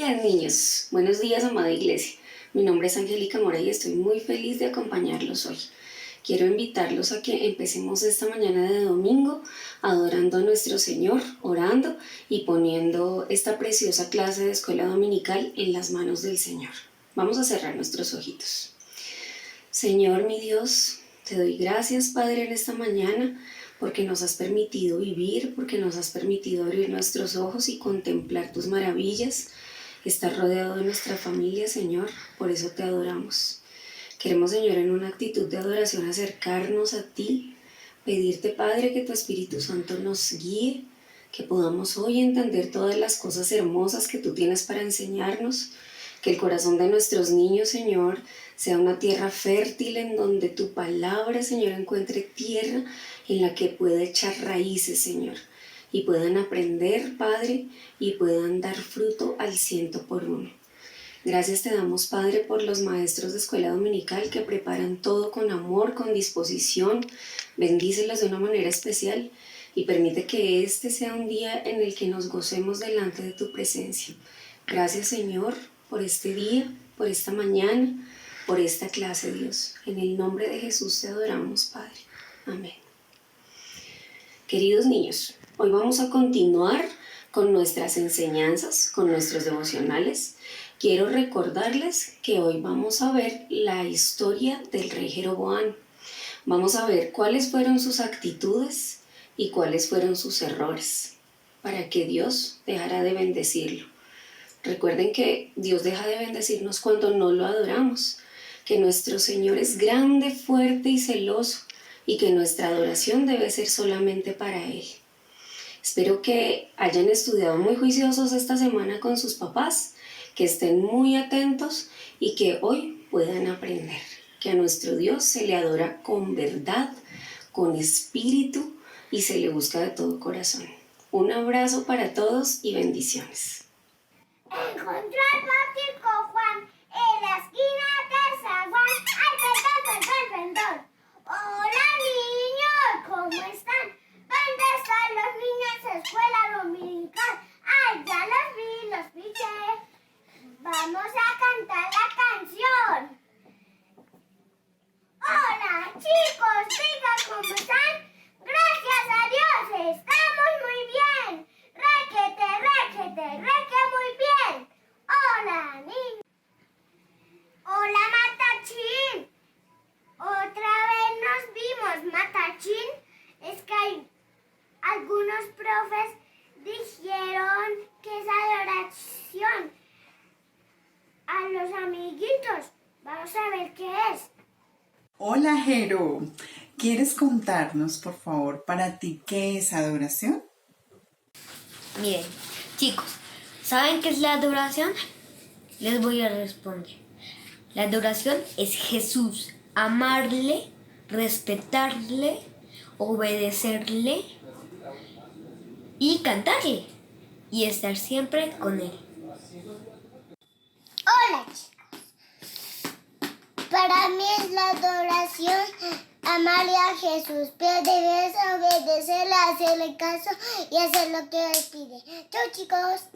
días, niños. Buenos días, amada iglesia. Mi nombre es Angélica Mora y estoy muy feliz de acompañarlos hoy. Quiero invitarlos a que empecemos esta mañana de domingo adorando a nuestro Señor, orando y poniendo esta preciosa clase de escuela dominical en las manos del Señor. Vamos a cerrar nuestros ojitos. Señor, mi Dios, te doy gracias, Padre, en esta mañana porque nos has permitido vivir, porque nos has permitido abrir nuestros ojos y contemplar tus maravillas, estar rodeado de nuestra familia, Señor, por eso te adoramos. Queremos, Señor, en una actitud de adoración acercarnos a ti, pedirte, Padre, que tu Espíritu Santo nos guíe, que podamos hoy entender todas las cosas hermosas que tú tienes para enseñarnos, que el corazón de nuestros niños, Señor, sea una tierra fértil en donde tu palabra, Señor, encuentre tierra en la que pueda echar raíces, Señor, y puedan aprender, Padre, y puedan dar fruto al 100%. Gracias te damos, Padre, por los maestros de escuela dominical que preparan todo con amor, con disposición. Bendícelos de una manera especial y permite que este sea un día en el que nos gocemos delante de tu presencia. Gracias, Señor, por este día, por esta mañana, por esta clase, Dios. En el nombre de Jesús te adoramos, Padre. Amén. Queridos niños, hoy vamos a continuar con nuestras enseñanzas, con nuestros devocionales. Quiero recordarles que hoy vamos a ver la historia del rey Jeroboam. Vamos a ver cuáles fueron sus actitudes y cuáles fueron sus errores, para que Dios dejara de bendecirlo. Recuerden que Dios deja de bendecirnos cuando no lo adoramos, que nuestro Señor es grande, fuerte y celoso, y que nuestra adoración debe ser solamente para Él. Espero que hayan estudiado muy juiciosos esta semana con sus papás, que estén muy atentos y que hoy puedan aprender que a nuestro Dios se le adora con verdad, con espíritu y se le busca de todo corazón. Un abrazo para todos y bendiciones. Encontró al patico Juan en la esquina del zaguán. ¡Ay, perdón! Hola, niños, ¿cómo están? ¿Dónde están los niños de escuela dominical? ¡Ay, ya los pillé! Vamos a cantar la canción. Hola, chicos, digan cómo están. Gracias a Dios, estamos muy bien. Requete, muy bien. Hola, niños. Hola, Matachín. Otra vez nos vimos, Matachín. Es que hay algunos profes dijeron que es adoración a los amiguitos. Vamos a ver qué es. Hola, Jero. ¿Quieres contarnos, por favor, para ti qué es adoración? Miren, chicos, ¿saben qué es la adoración? Les voy a responder. La adoración es Jesús, amarle, respetarle, obedecerle y cantarle y estar siempre con él. Hola, chicos. Para mí es la adoración amarle a Jesús, pero debes obedecerle, hacerle caso y hacer lo que Él pide. ¡Chao, chicos!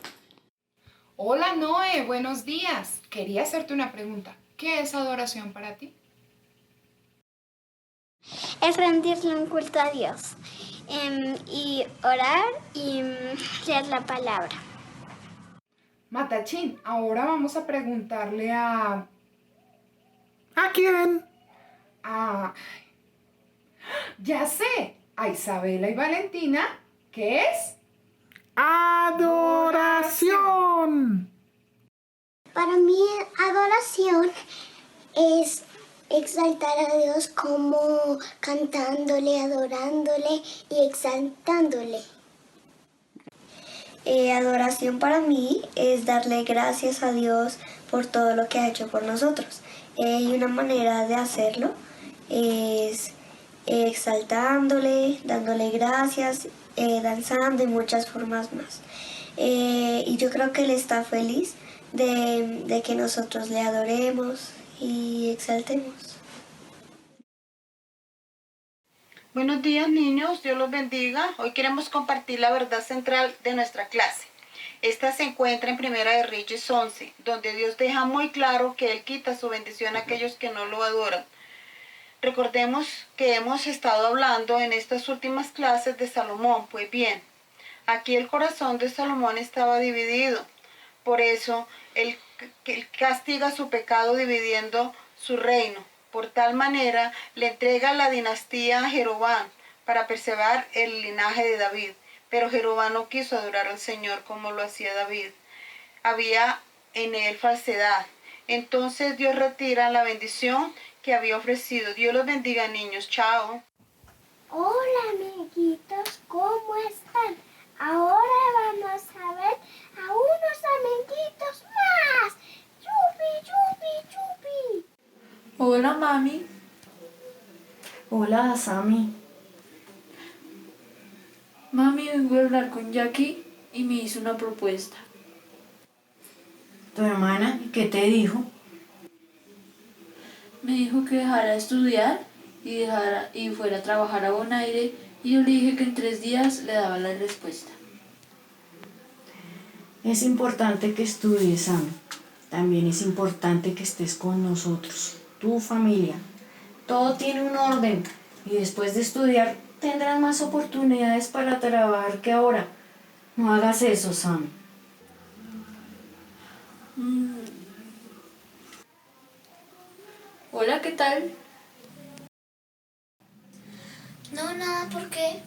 Hola Noé, buenos días. Quería hacerte una pregunta. ¿Qué es adoración para ti? Es rendirle un culto a Dios y orar y leer la palabra. Matachín, ahora vamos a preguntarle a quién? Ya sé, a Isabela y Valentina, ¿qué es? ¡Adoración! Para mí, adoración es exaltar a Dios como cantándole, adorándole y exaltándole. Adoración para mí es darle gracias a Dios por todo lo que ha hecho por nosotros. Y una manera de hacerlo es exaltándole, dándole gracias, danzando y muchas formas más. Y yo creo que Él está feliz de que nosotros le adoremos y exaltemos. Buenos días, niños, Dios los bendiga. Hoy queremos compartir la verdad central de nuestra clase. Esta se encuentra en Primera de Reyes 11, donde Dios deja muy claro que Él quita su bendición a aquellos que no lo adoran. Recordemos que hemos estado hablando en estas últimas clases de Salomón. Pues bien, aquí el corazón de Salomón estaba dividido. Por eso, él castiga su pecado dividiendo su reino. Por tal manera, le entrega la dinastía a Jeroboam para preservar el linaje de David. Pero Jeroboam no quiso adorar al Señor como lo hacía David. Había en él falsedad. Entonces Dios retira la bendición que había ofrecido. Dios los bendiga, niños. Chao. Hola, amiguitos, ¿cómo están? Ahora vamos a ver a unos amiguitos más. ¡Yupi, yupi, yupi! Hola, mami. Hola, Sammy. Mami, vengo a hablar con Jackie y me hizo una propuesta. ¿Tu hermana qué te dijo? Me dijo que dejara de estudiar y fuera a trabajar a Bonaire, y yo le dije que en 3 días le daba la respuesta. Es importante que estudies, Sammy. También es importante que estés con nosotros, tu familia. Todo tiene un orden y después de estudiar tendrás más oportunidades para trabajar que ahora. No hagas eso, Sammy. Hola, ¿qué tal? No, nada, ¿por qué?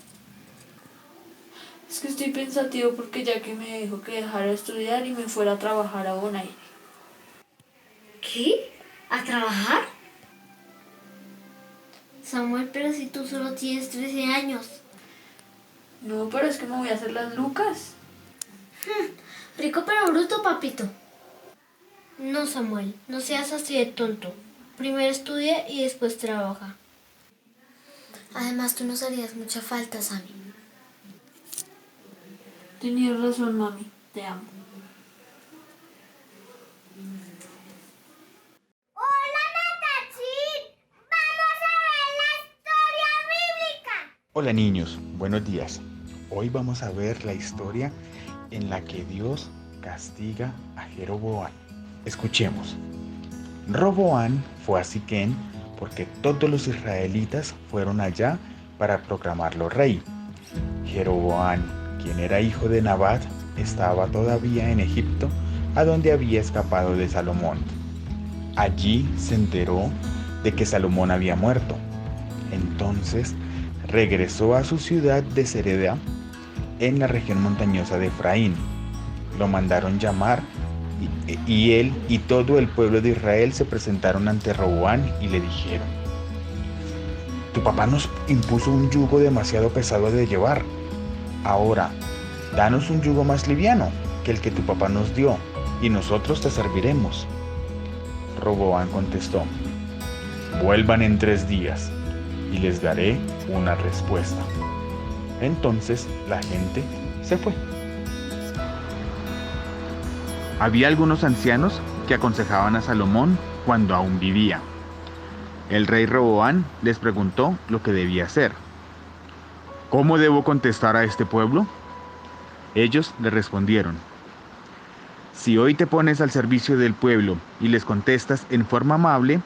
Es que estoy pensativo porque Jackie me dijo que dejara de estudiar y me fuera a trabajar a Bonaire. ¿Qué? ¿A trabajar? Samuel, pero si tú solo tienes 13 años. No, pero es que me voy a hacer las lucas. Rico pero bruto, papito. No, Samuel, no seas así de tonto. Primero estudia y después trabaja. Además, tú nos harías mucha falta, Sammy. Tenías razón, mami. Te amo. Hola, Natachín. Vamos a ver la historia bíblica. Hola niños, buenos días. Hoy vamos a ver la historia en la que Dios castiga a Jeroboam. Escuchemos. Roboam fue a Siquén porque todos los israelitas fueron allá para proclamarlo rey. Jeroboam, quien era hijo de Nabat, estaba todavía en Egipto, a donde había escapado de Salomón. Allí se enteró de que Salomón había muerto. Entonces regresó a su ciudad de Sereda, en la región montañosa de Efraín. Lo mandaron llamar y él y todo el pueblo de Israel se presentaron ante Roboam y le dijeron: tu papá nos impuso un yugo demasiado pesado de llevar. Ahora, danos un yugo más liviano que el que tu papá nos dio, y nosotros te serviremos. Roboam contestó: vuelvan en 3 días, y les daré una respuesta. Entonces la gente se fue. Había algunos ancianos que aconsejaban a Salomón cuando aún vivía. El rey Roboam les preguntó lo que debía hacer. ¿Cómo debo contestar a este pueblo? Ellos le respondieron: si hoy te pones al servicio del pueblo y les contestas en forma amable,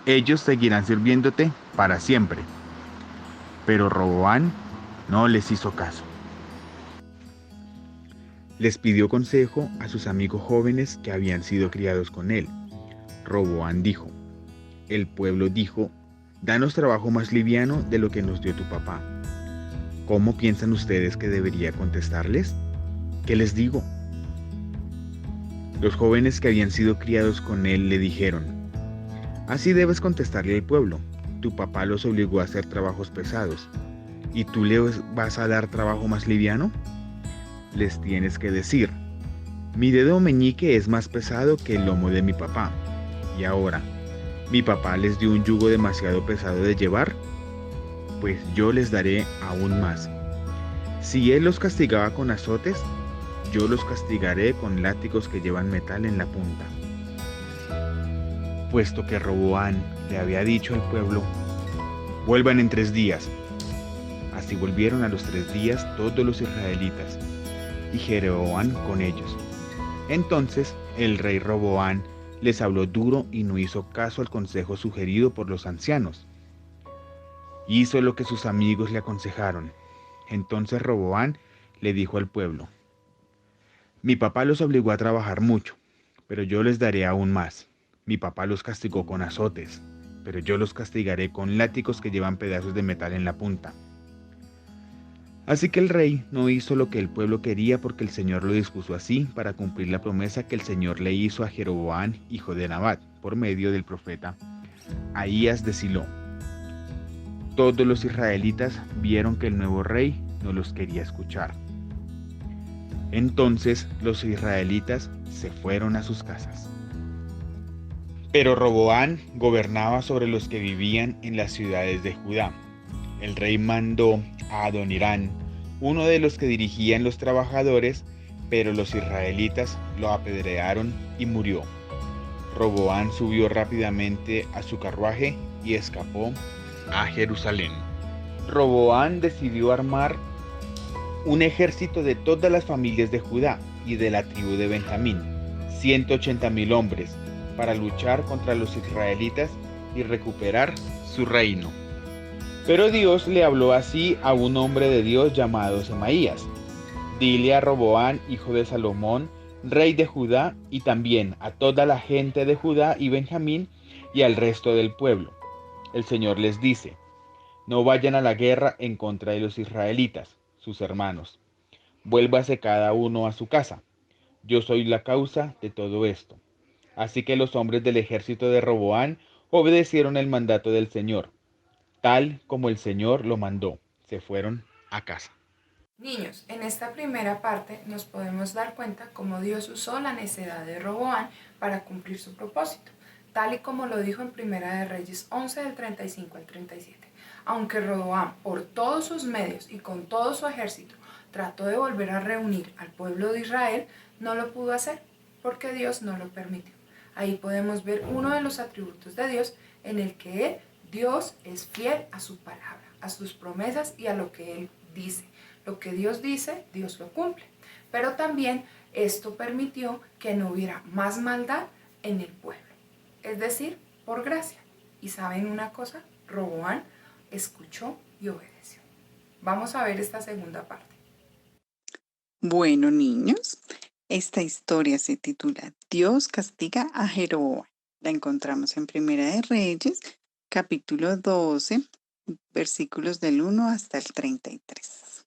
ellos seguirán sirviéndote para siempre. Pero Roboam no les hizo caso. Les pidió consejo a sus amigos jóvenes que habían sido criados con él. Roboam dijo: el pueblo dijo: danos trabajo más liviano de lo que nos dio tu papá. ¿Cómo piensan ustedes que debería contestarles? ¿Qué les digo? Los jóvenes que habían sido criados con él le dijeron: así debes contestarle al pueblo. Tu papá los obligó a hacer trabajos pesados, ¿y tú les vas a dar trabajo más liviano? Les tienes que decir: mi dedo meñique es más pesado que el lomo de mi papá. Y ahora, ¿mi papá les dio un yugo demasiado pesado de llevar? Pues yo les daré aún más. Si él los castigaba con azotes, yo los castigaré con látigos que llevan metal en la punta. Puesto que Roboam le había dicho al pueblo: vuelvan en 3 días. Así volvieron a los 3 días todos los israelitas, y Jeroboam con ellos. Entonces el rey Roboam les habló duro y no hizo caso al consejo sugerido por los ancianos. Hizo lo que sus amigos le aconsejaron. Entonces Roboam le dijo al pueblo: mi papá los obligó a trabajar mucho, pero yo les daré aún más. Mi papá los castigó con azotes, pero yo los castigaré con látigos que llevan pedazos de metal en la punta. Así que el rey no hizo lo que el pueblo quería porque el Señor lo dispuso así para cumplir la promesa que el Señor le hizo a Jeroboam, hijo de Nabat, por medio del profeta Ahías de Silo. Todos los israelitas vieron que el nuevo rey no los quería escuchar. Entonces los israelitas se fueron a sus casas. Pero Roboam gobernaba sobre los que vivían en las ciudades de Judá. El rey mandó a Adonirán, uno de los que dirigían los trabajadores, pero los israelitas lo apedrearon y murió. Roboam subió rápidamente a su carruaje y escapó a Jerusalén. Roboam decidió armar un ejército de todas las familias de Judá y de la tribu de Benjamín, 180,000 hombres, para luchar contra los israelitas y recuperar su reino. Pero Dios le habló así a un hombre de Dios llamado Semaías: dile a Roboam, hijo de Salomón, rey de Judá, y también a toda la gente de Judá y Benjamín y al resto del pueblo. El Señor les dice: no vayan a la guerra en contra de los israelitas, sus hermanos. Vuélvase cada uno a su casa. Yo soy la causa de todo esto. Así que los hombres del ejército de Roboam obedecieron el mandato del Señor, tal como el Señor lo mandó. Se fueron a casa. Niños, en esta primera parte nos podemos dar cuenta cómo Dios usó la necedad de Roboam para cumplir su propósito, tal y como lo dijo en Primera de Reyes 11 del 35 al 37. Aunque Roboam, por todos sus medios y con todo su ejército, trató de volver a reunir al pueblo de Israel, no lo pudo hacer porque Dios no lo permitió. Ahí podemos ver uno de los atributos de Dios en el que Dios es fiel a su palabra, a sus promesas y a lo que Él dice. Lo que Dios dice, Dios lo cumple. Pero también esto permitió que no hubiera más maldad en el pueblo. Es decir, por gracia. ¿Y saben una cosa? Roboam escuchó y obedeció. Vamos a ver esta segunda parte. Bueno, niños, esta historia se titula Dios castiga a Jeroboam. La encontramos en Primera de Reyes, capítulo 12, versículos del 1 hasta el 33.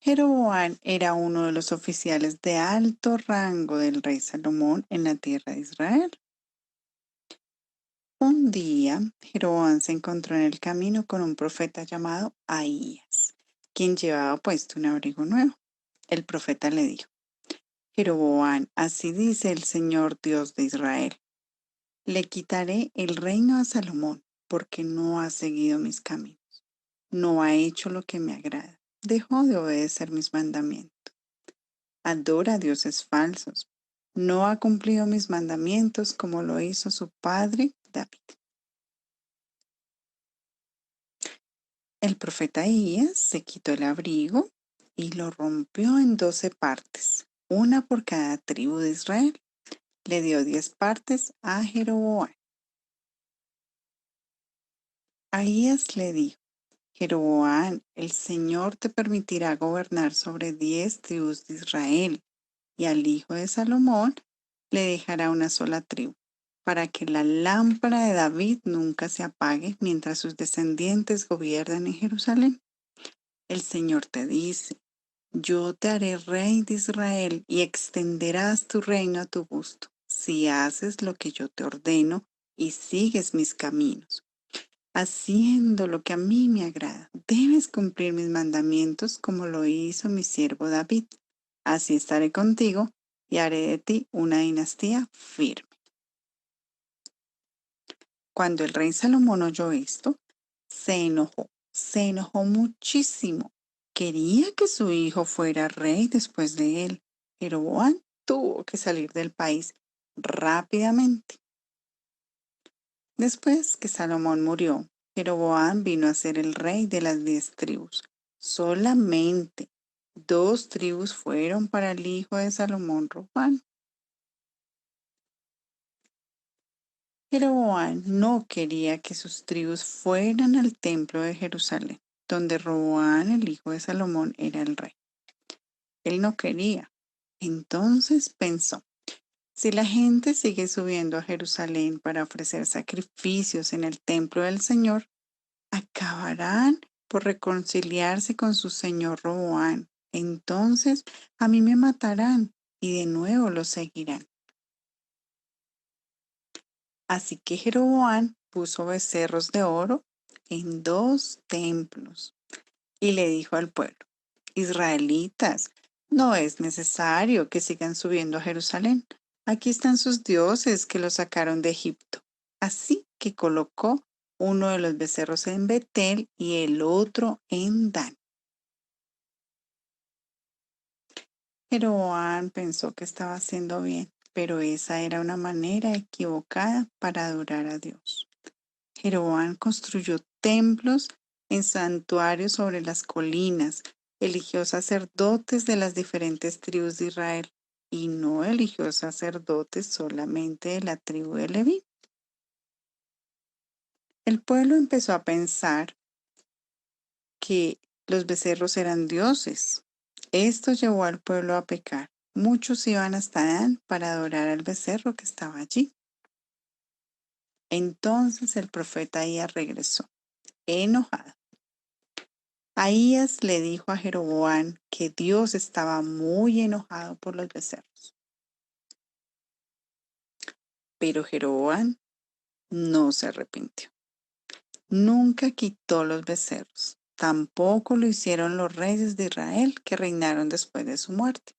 Jeroboam era uno de los oficiales de alto rango del rey Salomón en la tierra de Israel. Un día, Jeroboam se encontró en el camino con un profeta llamado Ahías, quien llevaba puesto un abrigo nuevo. El profeta le dijo: Jeroboam, así dice el Señor Dios de Israel: le quitaré el reino a Salomón, porque no ha seguido mis caminos, no ha hecho lo que me agrada, dejó de obedecer mis mandamientos, adora a dioses falsos, no ha cumplido mis mandamientos como lo hizo su padre David. El profeta Ahías se quitó el abrigo y lo rompió en 12 partes, una por cada tribu de Israel. Le dio 10 partes a Jeroboam. Ahías le dijo: Jeroboam, el Señor te permitirá gobernar sobre 10 tribus de Israel, y al hijo de Salomón le dejará una sola tribu, para que la lámpara de David nunca se apague mientras sus descendientes gobiernan en Jerusalén. El Señor te dice: yo te haré rey de Israel y extenderás tu reino a tu gusto, si haces lo que yo te ordeno y sigues mis caminos, haciendo lo que a mí me agrada. Debes cumplir mis mandamientos como lo hizo mi siervo David. Así estaré contigo y haré de ti una dinastía firme. Cuando el rey Salomón oyó esto, se enojó muchísimo. Quería que su hijo fuera rey después de él. Jeroboam tuvo que salir del país rápidamente. Después que Salomón murió, Jeroboam vino a ser el rey de las 10 tribus. Solamente 2 tribus fueron para el hijo de Salomón, Roboam. Jeroboam no quería que sus tribus fueran al templo de Jerusalén, donde Roboam, el hijo de Salomón, era el rey. Él no quería. Entonces pensó, si la gente sigue subiendo a Jerusalén para ofrecer sacrificios en el templo del Señor, acabarán por reconciliarse con su señor Roboam. Entonces a mí me matarán y de nuevo lo seguirán. Así que Jeroboam puso becerros de oro en 2 templos y le dijo al pueblo, Israelitas, no es necesario que sigan subiendo a Jerusalén. Aquí están sus dioses que los sacaron de Egipto. Así que colocó uno de los becerros en Betel y el otro en Dan. Jeroboam pensó que estaba haciendo bien, pero esa era una manera equivocada para adorar a Dios. Jeroboam construyó templos en santuarios sobre las colinas, eligió sacerdotes de las diferentes tribus de Israel y no eligió sacerdotes solamente de la tribu de Leví. El pueblo empezó a pensar que los becerros eran dioses. Esto llevó al pueblo a pecar. Muchos iban hasta Dan para adorar al becerro que estaba allí. Entonces el profeta Ahías regresó, enojado. Ahías le dijo a Jeroboam que Dios estaba muy enojado por los becerros. Pero Jeroboam no se arrepintió. Nunca quitó los becerros. Tampoco lo hicieron los reyes de Israel que reinaron después de su muerte.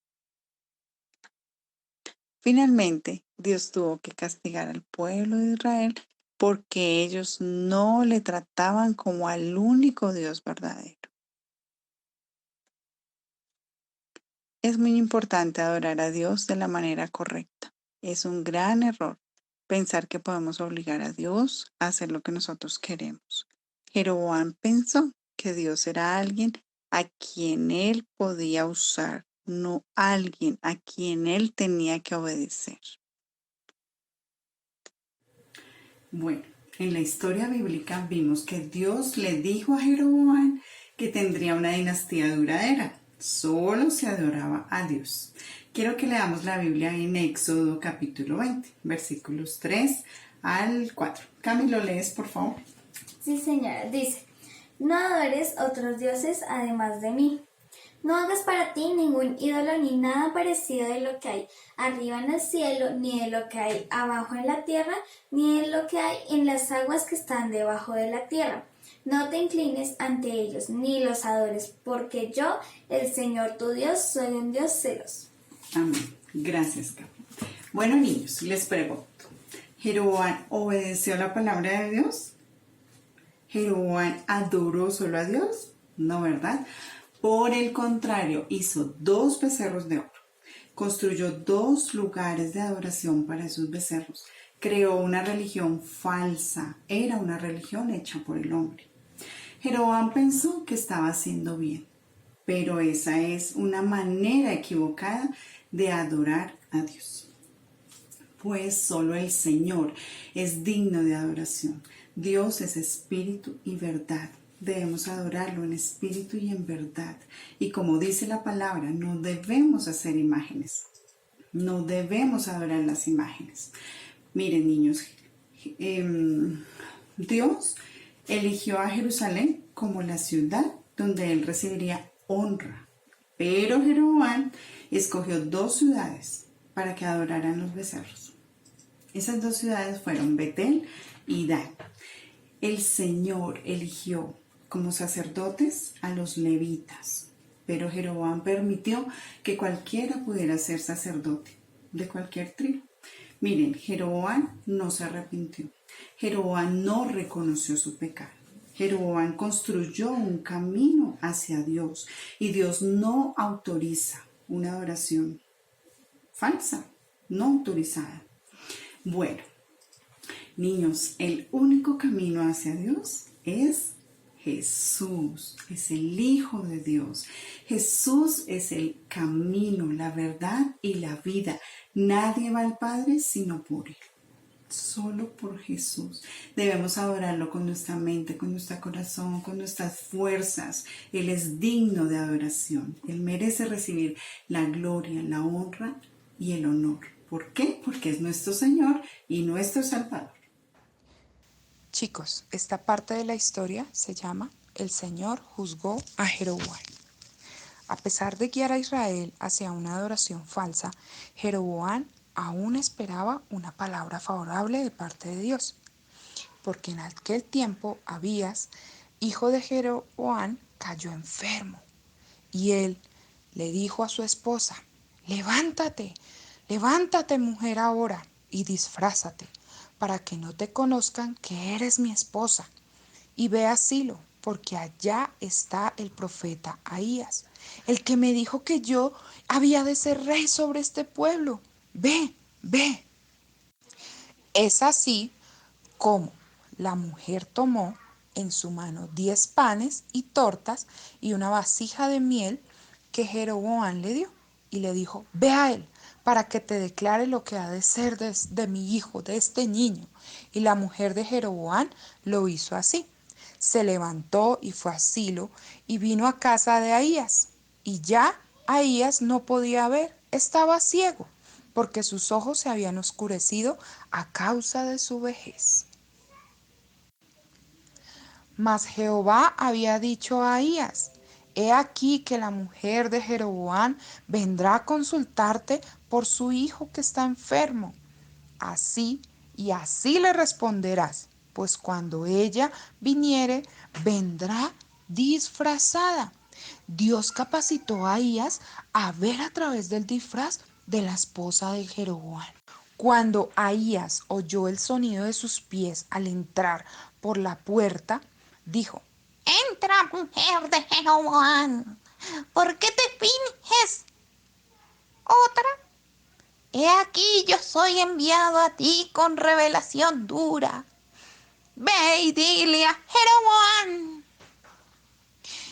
Finalmente, Dios tuvo que castigar al pueblo de Israel porque ellos no le trataban como al único Dios verdadero. Es muy importante adorar a Dios de la manera correcta. Es un gran error pensar que podemos obligar a Dios a hacer lo que nosotros queremos. Jeroboam pensó que Dios era alguien a quien él podía usar, no alguien a quien él tenía que obedecer. Bueno, en la historia bíblica vimos que Dios le dijo a Jeroboam que tendría una dinastía duradera. Solo se adoraba a Dios. Quiero que leamos la Biblia en Éxodo capítulo 20, versículos 3 al 4. Cami, ¿lo lees, por favor? Sí, señora. Dice, no adores otros dioses además de mí. No hagas para ti ningún ídolo ni nada parecido de lo que hay arriba en el cielo, ni de lo que hay abajo en la tierra, ni de lo que hay en las aguas que están debajo de la tierra. No te inclines ante ellos, ni los adores, porque yo, el Señor tu Dios, soy un Dios celoso. Amén. Gracias, Cami. Bueno, niños, les pregunto, ¿Jeroboam obedeció la palabra de Dios? ¿Jeroboam adoró solo a Dios? No, ¿verdad? Por el contrario, hizo 2 becerros de oro, construyó 2 lugares de adoración para esos becerros, creó una religión falsa, era una religión hecha por el hombre. Jeroboam pensó que estaba haciendo bien, pero esa es una manera equivocada de adorar a Dios. Pues solo el Señor es digno de adoración. Dios es espíritu y verdad. Debemos adorarlo en espíritu y en verdad. Y como dice la palabra, no debemos hacer imágenes. No debemos adorar las imágenes. Miren, niños, Dios eligió a Jerusalén como la ciudad donde él recibiría honra. Pero Jeroboam escogió 2 ciudades para que adoraran los becerros. Esas 2 ciudades fueron Betel y Dan. El Señor eligió como sacerdotes a los levitas, pero Jeroboam permitió que cualquiera pudiera ser sacerdote de cualquier tribu. Miren, Jeroboam no se arrepintió. Jeroboam no reconoció su pecado. Jeroboam construyó un camino hacia Dios y Dios no autoriza una adoración falsa, no autorizada. Bueno, niños, el único camino hacia Dios es Jesús es el Hijo de Dios. Jesús es el camino, la verdad y la vida. Nadie va al Padre sino por Él. Solo por Jesús. Debemos adorarlo con nuestra mente, con nuestro corazón, con nuestras fuerzas. Él es digno de adoración. Él merece recibir la gloria, la honra y el honor. ¿Por qué? Porque es nuestro Señor y nuestro Salvador. Chicos, esta parte de la historia se llama El Señor juzgó a Jeroboam. A pesar de guiar a Israel hacia una adoración falsa, Jeroboam aún esperaba una palabra favorable de parte de Dios, porque en aquel tiempo Abías, hijo de Jeroboam, cayó enfermo, y él le dijo a su esposa: levántate, levántate mujer ahora, y disfrázate, para que no te conozcan que eres mi esposa, y ve a Silo, porque allá está el profeta Ahías, el que me dijo que yo había de ser rey sobre este pueblo. Ve, ve. Es así como la mujer tomó en su mano 10 panes y tortas y una vasija de miel que Jeroboam le dio, y le dijo: ve a él para que te declare lo que ha de ser de mi hijo, de este niño. Y la mujer de Jeroboam lo hizo así. Se levantó y fue a Silo y vino a casa de Ahías. Y ya Ahías no podía ver, estaba ciego, porque sus ojos se habían oscurecido a causa de su vejez. Mas Jehová había dicho a Ahías: he aquí que la mujer de Jeroboam vendrá a consultarte por su hijo que está enfermo. Así y así le responderás, pues cuando ella viniere, vendrá disfrazada. Dios capacitó a Ahías a ver a través del disfraz de la esposa de Jeroboam. Cuando Ahías oyó el sonido de sus pies al entrar por la puerta, dijo: entra, mujer de Jeroboam, ¿por qué te finges? Otra, he aquí yo soy enviado a ti con revelación dura. Ve y dile a Jeroboam.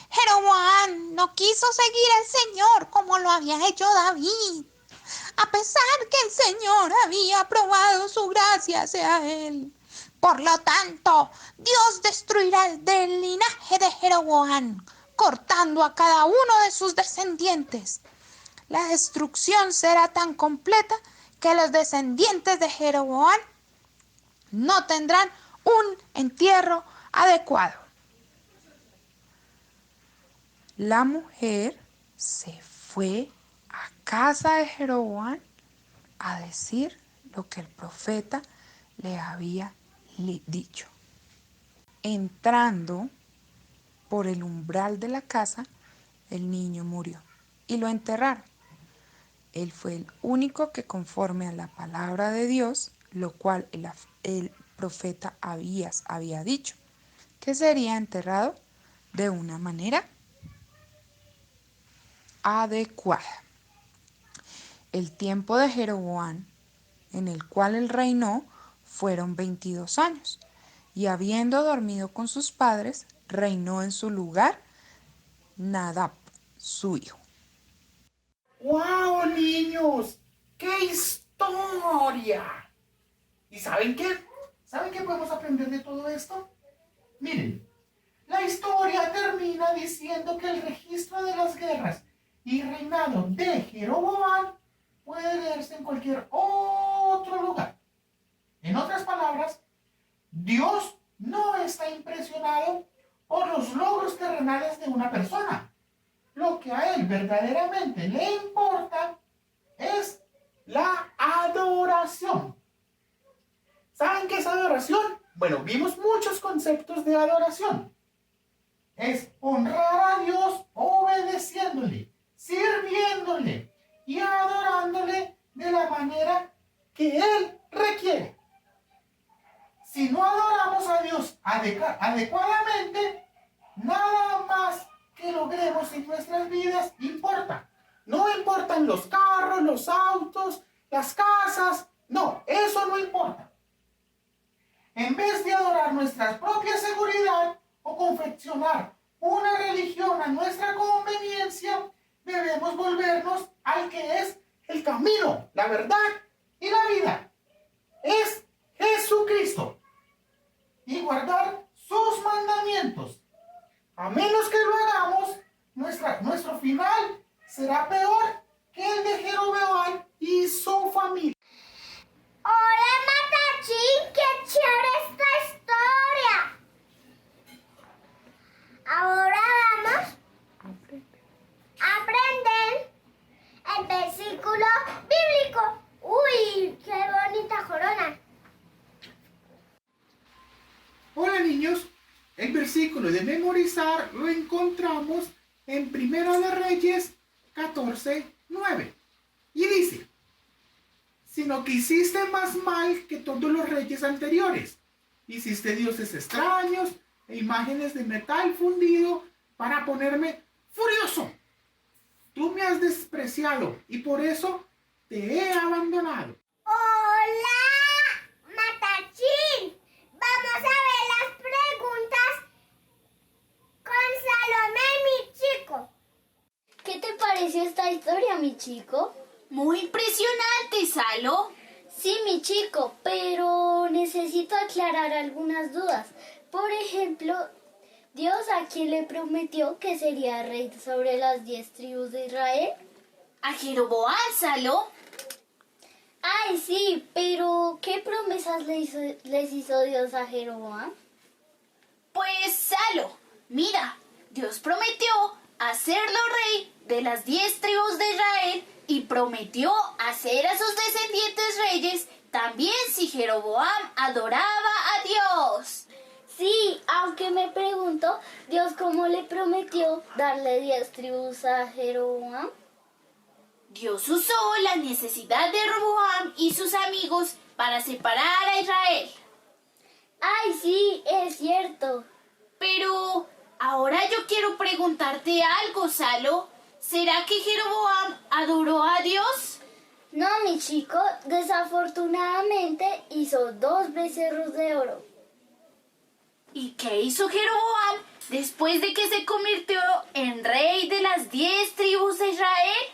Jeroboam no quiso seguir al Señor como lo había hecho David, a pesar que el Señor había aprobado su gracia hacia él. Por lo tanto, Dios destruirá del linaje de Jeroboam, cortando a cada uno de sus descendientes. La destrucción será tan completa que los descendientes de Jeroboam no tendrán un entierro adecuado. La mujer se fue a casa de Jeroboam a decir lo que el profeta le había dicho. Entrando por el umbral de la casa, el niño murió y lo enterraron. Él fue el único que, conforme a la palabra de Dios, lo cual el profeta Abías había dicho, que sería enterrado de una manera adecuada. El tiempo de Jeroboam, en el cual él reinó, fueron 22 años, y habiendo dormido con sus padres, reinó en su lugar Nadab, su hijo. ¡Wow, niños! ¡Qué historia! ¿Y saben qué? ¿Saben qué podemos aprender de todo esto? Miren, la historia termina diciendo que el registro de las guerras y reinado de Jeroboam puede leerse en cualquier otro lugar. En otras palabras, Dios no está impresionado por los logros terrenales de una persona. Lo que a Él verdaderamente le importa es la adoración. ¿Saben qué es adoración? Bueno, vimos muchos conceptos de adoración. Es honrar a Dios obedeciéndole, sirviéndole y adorándole de la manera que Él requiere. Si no adoramos a Dios adecuadamente, nada más que logremos en nuestras vidas importa. No importan los carros, los autos, las casas. No, eso no importa. En vez de adorar nuestra propia seguridad o confeccionar una religión a nuestra conveniencia, debemos volvernos al que es el camino, la verdad y la vida. Es Jesucristo. Y guardar sus mandamientos. A menos que lo hagamos, nuestro final será peor que el de Jeroboam y su familia. ¡Hola, Matachín! ¡Qué chévere esta historia! Ahora vamos a aprender el versículo bíblico. ¡Uy, qué bonita corona! Hola niños, el versículo de memorizar lo encontramos en Primera de Reyes 14:9 y dice: sino que hiciste más mal que todos los reyes anteriores, hiciste dioses extraños e imágenes de metal fundido para ponerme furioso. Tú me has despreciado y por eso te he abandonado. ¡Hola, Matachín! Vamos a ver las preguntas con Salomé, mi chico. ¿Qué te pareció esta historia, mi chico? Muy impresionante, Salo. Sí, mi chico, pero necesito aclarar algunas dudas. Por ejemplo, ¿Dios a quién le prometió que sería rey sobre las 10 tribus de Israel? A Jeroboam, Salo. Ay, sí, pero ¿qué promesas les hizo Dios a Jeroboam? Pues, Salo, mira, Dios prometió hacerlo rey de las 10 tribus de Israel y prometió hacer a sus descendientes reyes también si Jeroboam adoraba a Dios. Sí, aunque me pregunto, ¿Dios cómo le prometió darle 10 tribus a Jeroboam? Dios usó la necesidad de Roboam y sus amigos para separar a Israel. ¡Ay, sí, es cierto! Pero ahora yo quiero preguntarte algo, Salo. ¿Será que Jeroboam adoró a Dios? No, mi chico, desafortunadamente hizo 2 becerros de oro. ¿Y qué hizo Jeroboam después de que se convirtió en rey de las 10 tribus de Israel?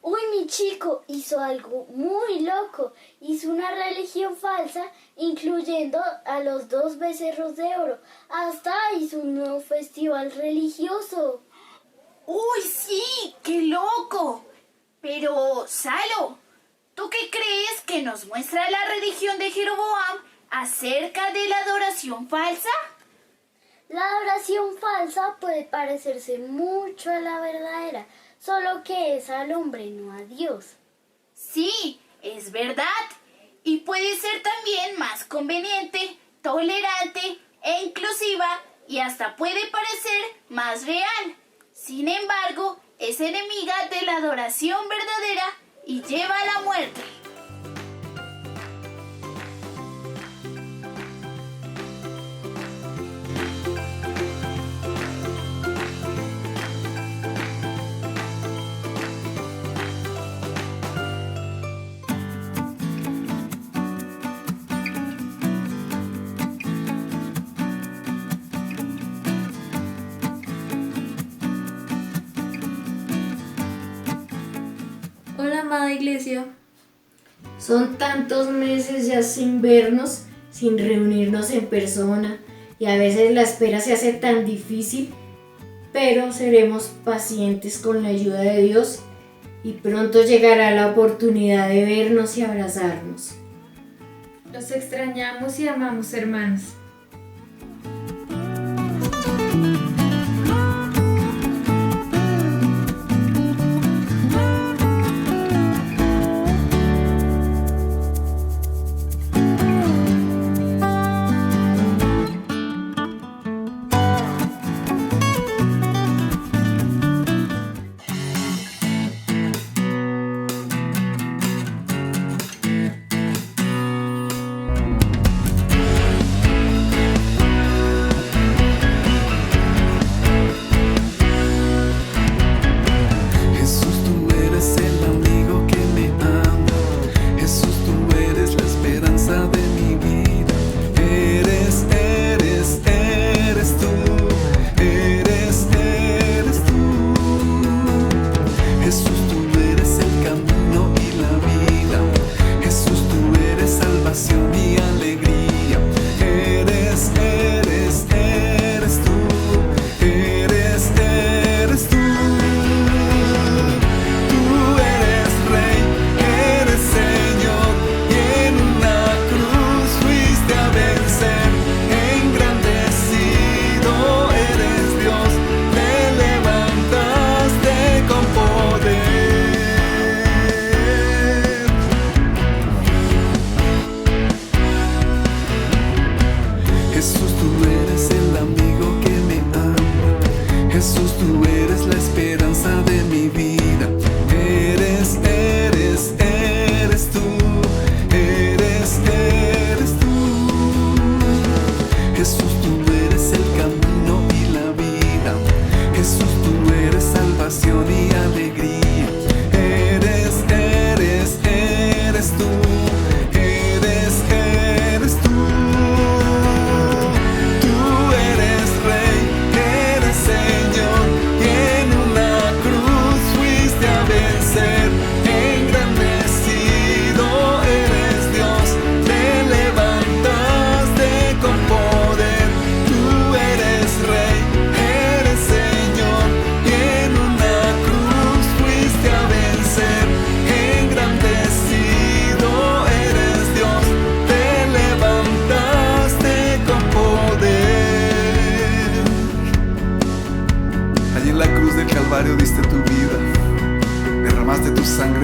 Uy, mi chico, hizo algo muy loco. Hizo una religión falsa, incluyendo a los 2 becerros de oro. Hasta hizo un nuevo festival religioso. ¡Uy, sí! ¡Qué loco! Pero, Salo, ¿tú qué crees que nos muestra la religión de Jeroboam acerca de la adoración falsa? La adoración falsa puede parecerse mucho a la verdadera, solo que es al hombre, no a Dios. Sí, es verdad. Y puede ser también más conveniente, tolerante e inclusiva y hasta puede parecer más real. Sin embargo, es enemiga de la adoración verdadera y lleva a la muerte. Hola, amada iglesia. Son tantos meses ya sin vernos, sin reunirnos en persona, y a veces la espera se hace tan difícil, pero seremos pacientes con la ayuda de Dios y pronto llegará la oportunidad de vernos y abrazarnos. Los extrañamos y amamos, hermanos.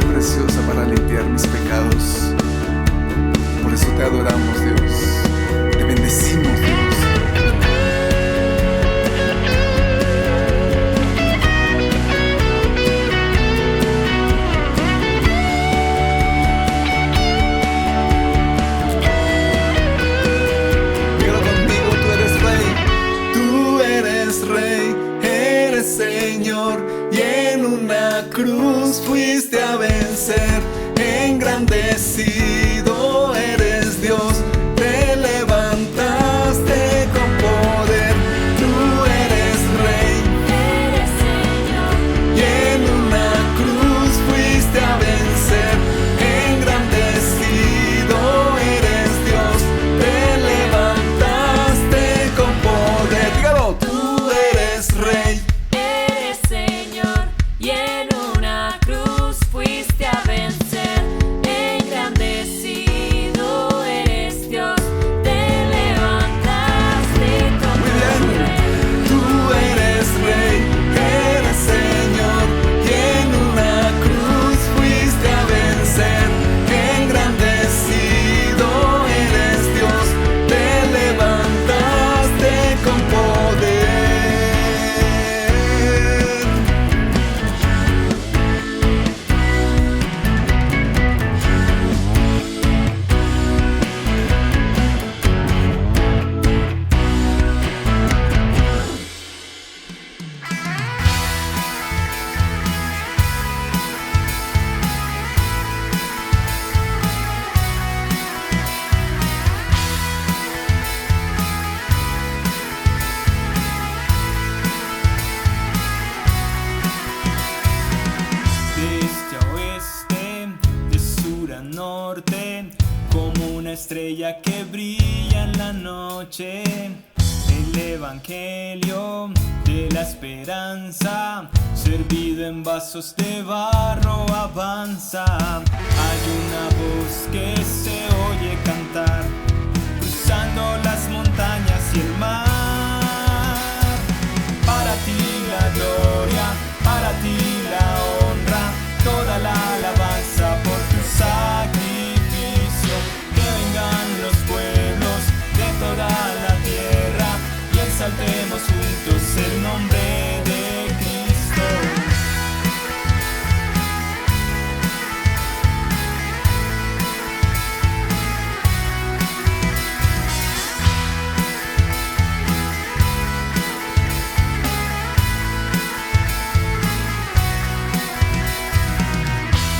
sangre preciosa para limpiar mis pecados. Por eso te adoramos, Dios. Te bendecimos, Dios. Señor, y en una cruz fuiste a vencer. Engrandecido eres Dios, te levantaste con poder. Tú eres Rey, eres Señor, y en una cruz fuiste a vencer. Engrandecido eres Dios, te levantaste con poder. Dígalo, tú eres Rey. Como una estrella que brilla en la noche, el evangelio de la esperanza, servido en vasos de barro, avanza. Hay una voz que se oye cantar, cruzando las montañas y el mar. Para ti la gloria, para ti la honra, toda la alabanza por tu sacrificio. Que vengan los pueblos de toda la tierra y exaltemos juntos el nombre de Cristo.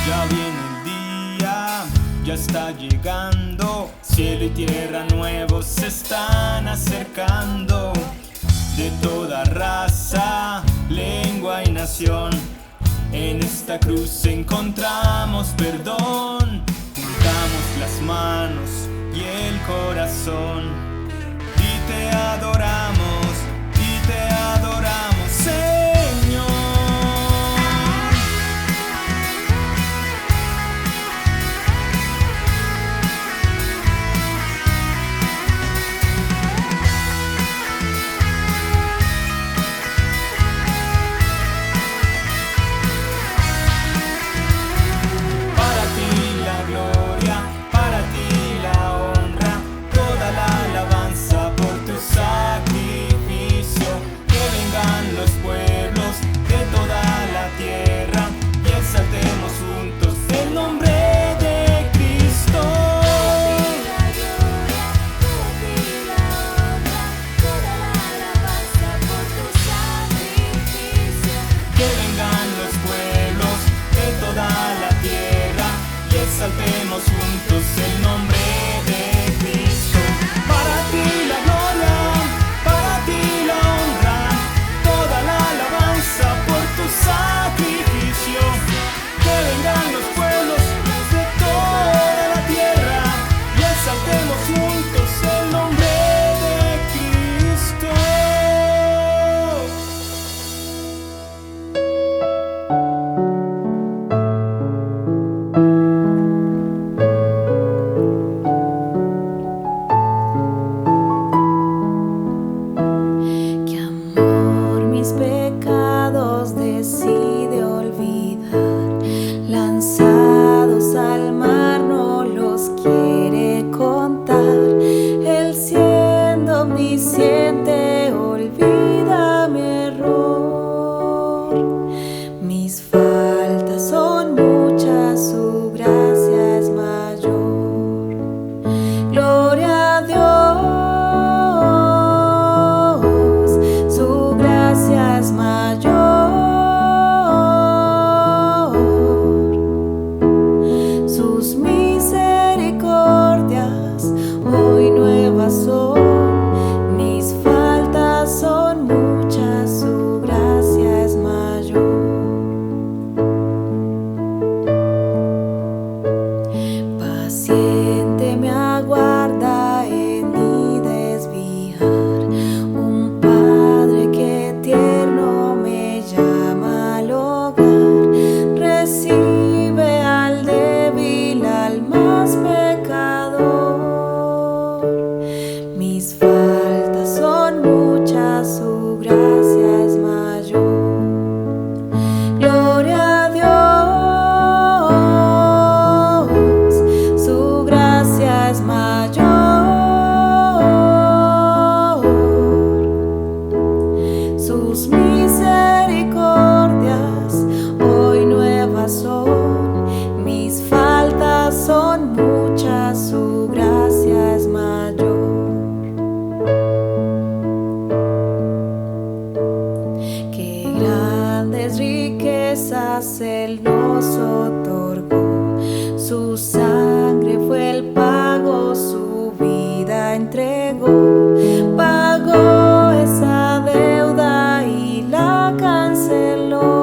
Ya viene el día, ya está llegando, cielo y tierra nuevos se están acercando. De toda raza, lengua y nación, en esta cruz encontramos perdón. Juntamos las manos y el corazón y te adoramos, Señor. Exaltemos juntos el nombre de Cristo. Para ti la gloria, para ti la honra, toda la alabanza por tu sacrificio. Que vengan los pueblos de toda la tierra y exaltemos juntos el nombre de Cristo. Su sangre fue el pago, su vida entregó, pagó esa deuda y la canceló.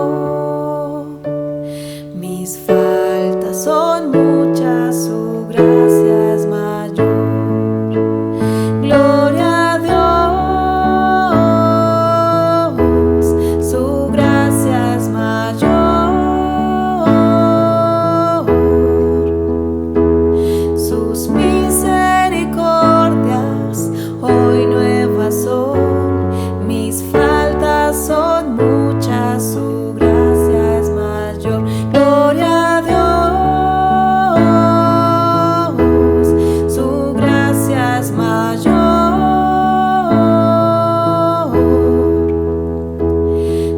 Mis faltas son muchas, su gracia es mayor. Gloria a Dios, su gracia es mayor. Sus misericordias hoy nuevas son, mis faltas son muchas, su gracia es mayor. Gloria a Dios, su gracia es mayor.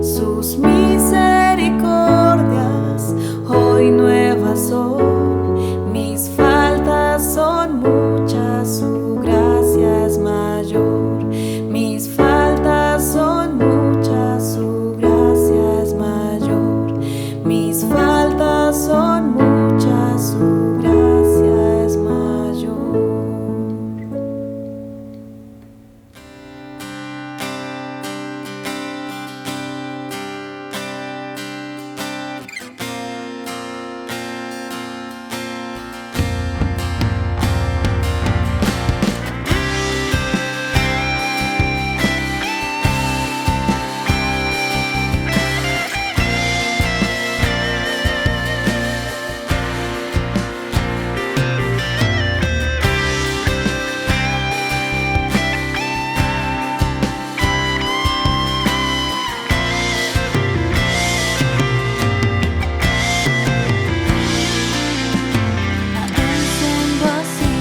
Sus misericordias hoy nuevas son, mis faltas son muchas, su gracia es mayor. Mis faltas son muchas, su gracia es mayor. Mis faltas son muchas, su gracia es mayor. Siendo así,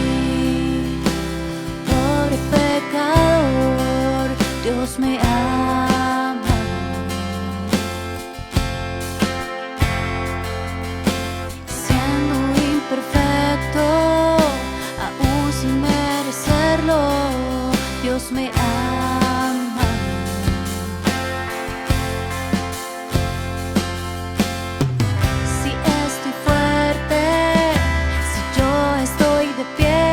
pobre pecador, Dios me ama. Siendo imperfecto, aún sin merecerlo, Dios me ama. Si estoy fuerte, si yo estoy de pie,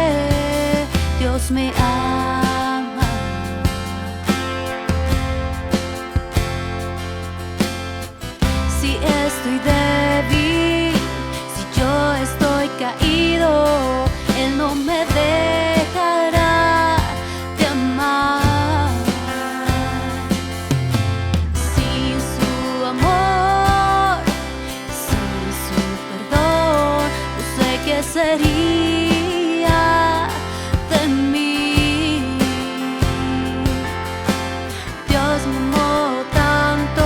Dios me ama. Si estoy débil, si yo estoy caído, Él no me dejará de amar. Sin su amor, sin su perdón, no sé qué sería de mí. Dios me amó tanto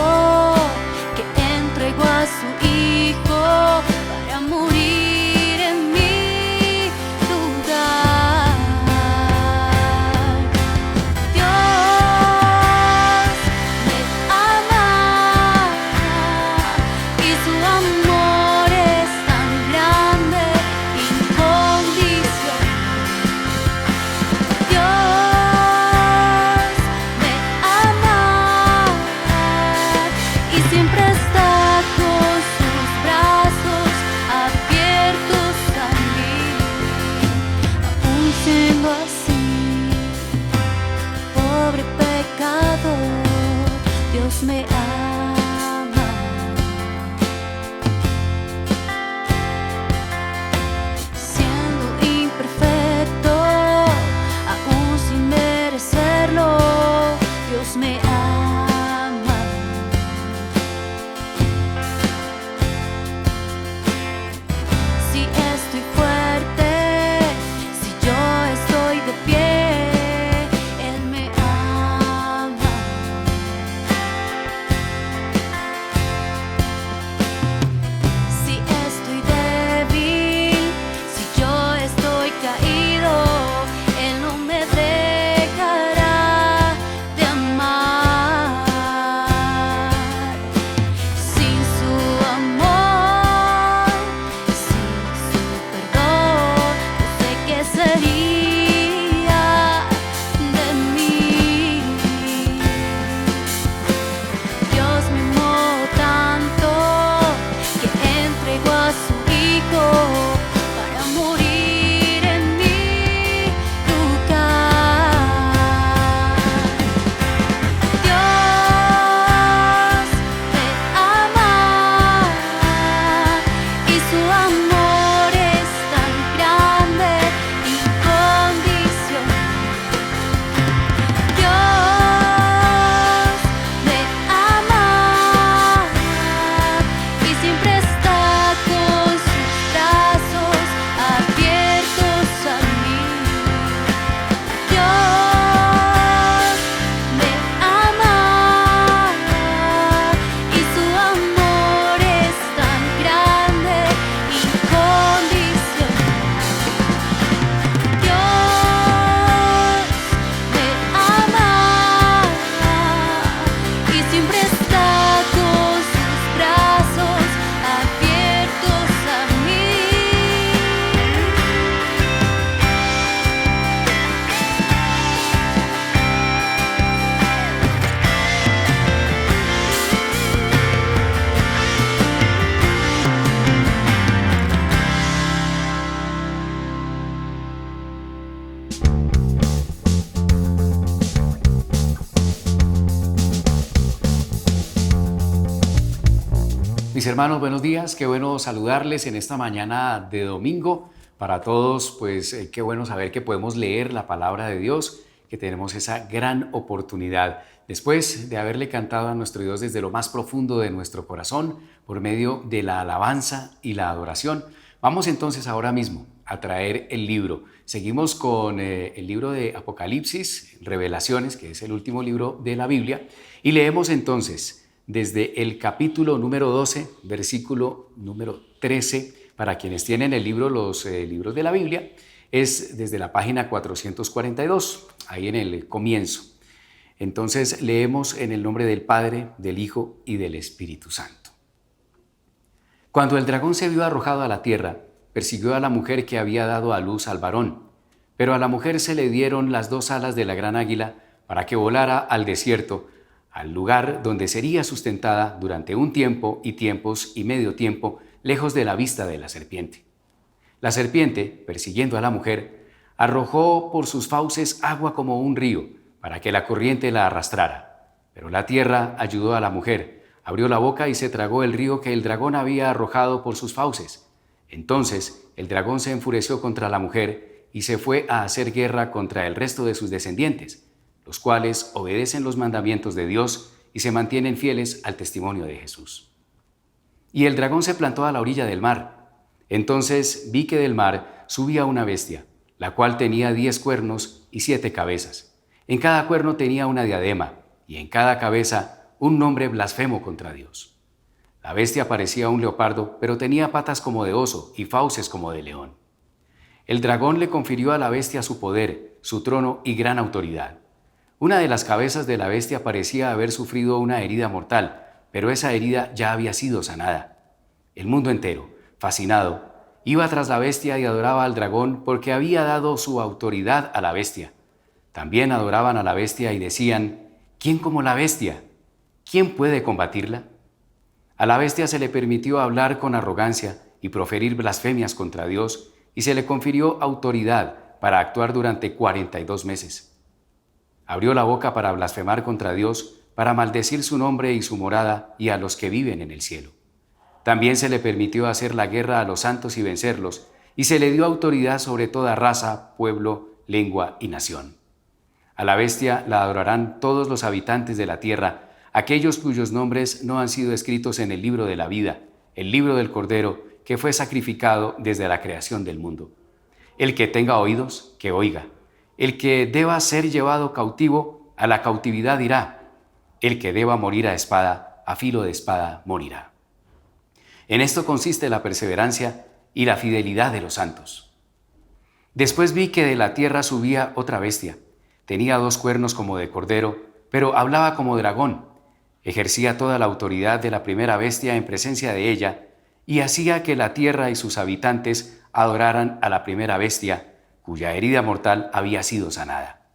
que entregó a su Hijo para morir en mi lugar. Dios me ama y su amor es tan grande, inconmensurable. Mis hermanos, buenos días. Qué bueno saludarles en esta mañana de domingo. Para todos, pues qué bueno saber que podemos leer la palabra de Dios, que tenemos esa gran oportunidad. Después de haberle cantado a nuestro Dios desde lo más profundo de nuestro corazón, por medio de la alabanza y la adoración, vamos entonces ahora mismo a traer el libro. Seguimos con el libro de Apocalipsis, Revelaciones, que es el último libro de la Biblia, y leemos entonces desde el capítulo número 12, versículo número 13, para quienes tienen el libro, los libros de la Biblia, es desde la página 442, ahí en el comienzo. Entonces leemos en el nombre del Padre, del Hijo y del Espíritu Santo. Cuando el dragón se vio arrojado a la tierra, persiguió a la mujer que había dado a luz al varón, pero a la mujer se le dieron las 2 alas de la gran águila para que volara al desierto, al lugar donde sería sustentada durante un tiempo y tiempos y medio tiempo, lejos de la vista de la serpiente. La serpiente, persiguiendo a la mujer, arrojó por sus fauces agua como un río, para que la corriente la arrastrara. Pero la tierra ayudó a la mujer, abrió la boca y se tragó el río que el dragón había arrojado por sus fauces. Entonces el dragón se enfureció contra la mujer y se fue a hacer guerra contra el resto de sus descendientes, los cuales obedecen los mandamientos de Dios y se mantienen fieles al testimonio de Jesús. Y el dragón se plantó a la orilla del mar. Entonces vi que del mar subía una bestia, la cual tenía 10 cuernos y 7 cabezas. En cada cuerno tenía una diadema, y en cada cabeza un nombre blasfemo contra Dios. La bestia parecía un leopardo, pero tenía patas como de oso y fauces como de león. El dragón le confirió a la bestia su poder, su trono y gran autoridad. Una de las cabezas de la bestia parecía haber sufrido una herida mortal, pero esa herida ya había sido sanada. El mundo entero, fascinado, iba tras la bestia y adoraba al dragón porque había dado su autoridad a la bestia. También adoraban a la bestia y decían: ¿quién como la bestia? ¿Quién puede combatirla? A la bestia se le permitió hablar con arrogancia y proferir blasfemias contra Dios, y se le confirió autoridad para actuar durante 42 meses. Abrió la boca para blasfemar contra Dios, para maldecir su nombre y su morada y a los que viven en el cielo. También se le permitió hacer la guerra a los santos y vencerlos, y se le dio autoridad sobre toda raza, pueblo, lengua y nación. A la bestia la adorarán todos los habitantes de la tierra, aquellos cuyos nombres no han sido escritos en el libro de la vida, el libro del Cordero, que fue sacrificado desde la creación del mundo. El que tenga oídos, que oiga. El que deba ser llevado cautivo, a la cautividad irá. El que deba morir a espada, a filo de espada morirá. En esto consiste la perseverancia y la fidelidad de los santos. Después vi que de la tierra subía otra bestia. Tenía 2 cuernos como de cordero, pero hablaba como dragón. Ejercía toda la autoridad de la primera bestia en presencia de ella, y hacía que la tierra y sus habitantes adoraran a la primera bestia, cuya herida mortal había sido sanada.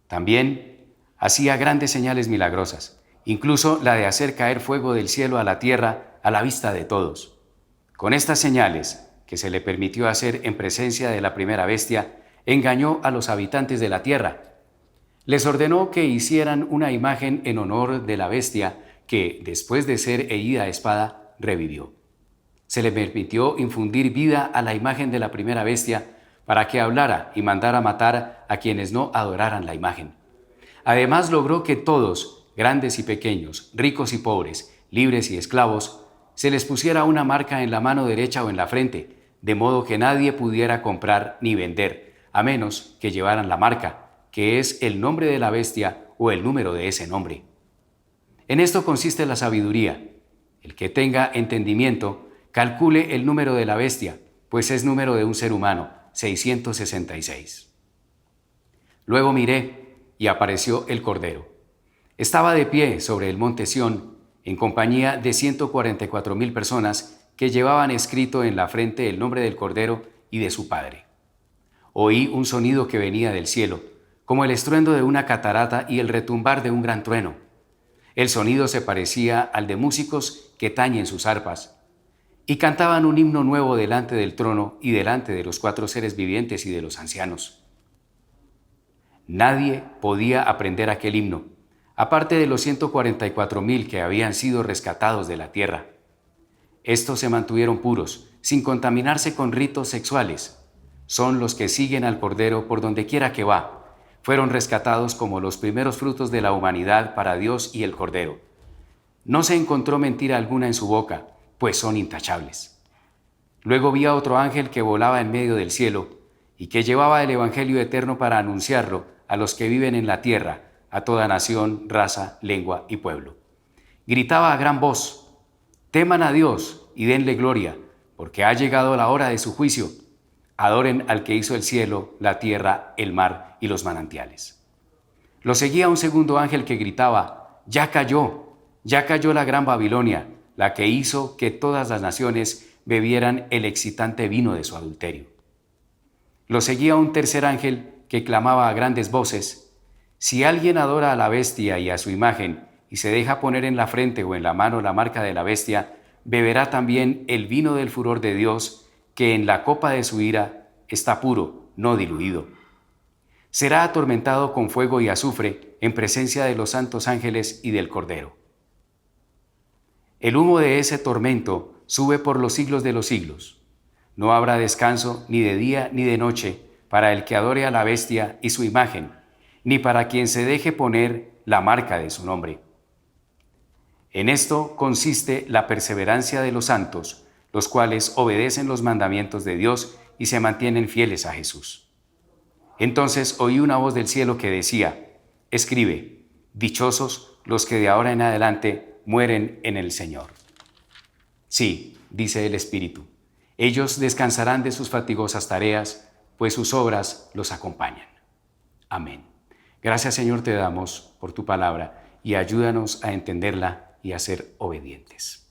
También hacía grandes señales milagrosas, incluso la de hacer caer fuego del cielo a la tierra a la vista de todos. Con estas señales, que se le permitió hacer en presencia de la primera bestia, engañó a los habitantes de la tierra. Les ordenó que hicieran una imagen en honor de la bestia que, después de ser herida a espada, revivió. Se le permitió infundir vida a la imagen de la primera bestia para que hablara y mandara matar a quienes no adoraran la imagen. Además logró que todos, grandes y pequeños, ricos y pobres, libres y esclavos, se les pusiera una marca en la mano derecha o en la frente, de modo que nadie pudiera comprar ni vender, a menos que llevaran la marca, que es el nombre de la bestia o el número de ese nombre. En esto consiste la sabiduría. El que tenga entendimiento, calcule el número de la bestia, pues es número de un ser humano, 666. Luego miré y apareció el Cordero. Estaba de pie sobre el monte Sión, en compañía de 144,000 personas que llevaban escrito en la frente el nombre del Cordero y de su Padre. Oí un sonido que venía del cielo, como el estruendo de una catarata y el retumbar de un gran trueno. El sonido se parecía al de músicos que tañen sus arpas, y cantaban un himno nuevo delante del trono y delante de los 4 seres vivientes y de los ancianos. Nadie podía aprender aquel himno, aparte de los 144,000 que habían sido rescatados de la tierra. Estos se mantuvieron puros, sin contaminarse con ritos sexuales. Son los que siguen al Cordero por donde quiera que va. Fueron rescatados como los primeros frutos de la humanidad para Dios y el Cordero. No se encontró mentira alguna en su boca, pues son intachables. Luego vi a otro ángel que volaba en medio del cielo y que llevaba el Evangelio eterno para anunciarlo a los que viven en la tierra, a toda nación, raza, lengua y pueblo. Gritaba a gran voz: teman a Dios y denle gloria, porque ha llegado la hora de su juicio. Adoren al que hizo el cielo, la tierra, el mar y los manantiales. Lo seguía un segundo ángel que gritaba: ya cayó la gran Babilonia, la que hizo que todas las naciones bebieran el excitante vino de su adulterio. Lo seguía un tercer ángel que clamaba a grandes voces: si alguien adora a la bestia y a su imagen, y se deja poner en la frente o en la mano la marca de la bestia, beberá también el vino del furor de Dios, que en la copa de su ira está puro, no diluido. Será atormentado con fuego y azufre en presencia de los santos ángeles y del Cordero. El humo de ese tormento sube por los siglos de los siglos. No habrá descanso ni de día ni de noche para el que adore a la bestia y su imagen, ni para quien se deje poner la marca de su nombre. En esto consiste la perseverancia de los santos, los cuales obedecen los mandamientos de Dios y se mantienen fieles a Jesús. Entonces oí una voz del cielo que decía: escribe, dichosos los que de ahora en adelante mueren en el Señor. Sí, dice el Espíritu, ellos descansarán de sus fatigosas tareas, pues sus obras los acompañan. Amén. Gracias, Señor, te damos por tu palabra y ayúdanos a entenderla y a ser obedientes.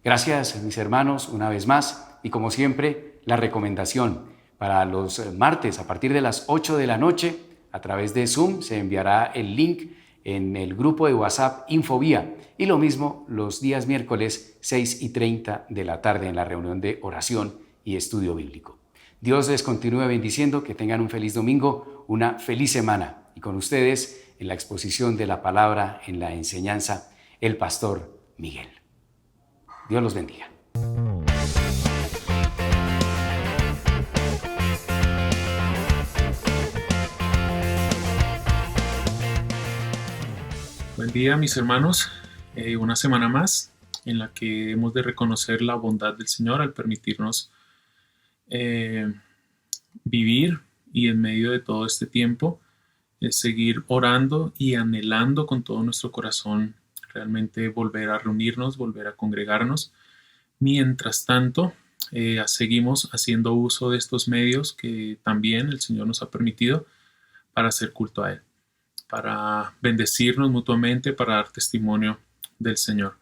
Gracias, mis hermanos, una vez más, y como siempre, la recomendación para los martes a partir de las 8 de la noche, a través de Zoom, se enviará el link en el grupo de WhatsApp Infovía, y lo mismo los días miércoles 6:30 de la tarde en la reunión de oración y estudio bíblico. Dios les continúe bendiciendo, que tengan un feliz domingo, una feliz semana, y con ustedes en la exposición de la palabra, en la enseñanza, el pastor Miguel. Dios los bendiga. Buen día, mis hermanos. Una semana más en la que hemos de reconocer la bondad del Señor al permitirnos vivir, y en medio de todo este tiempo seguir orando y anhelando con todo nuestro corazón realmente volver a reunirnos, volver a congregarnos. Mientras tanto, seguimos haciendo uso de estos medios que también el Señor nos ha permitido para hacer culto a Él, para bendecirnos mutuamente, para dar testimonio del Señor.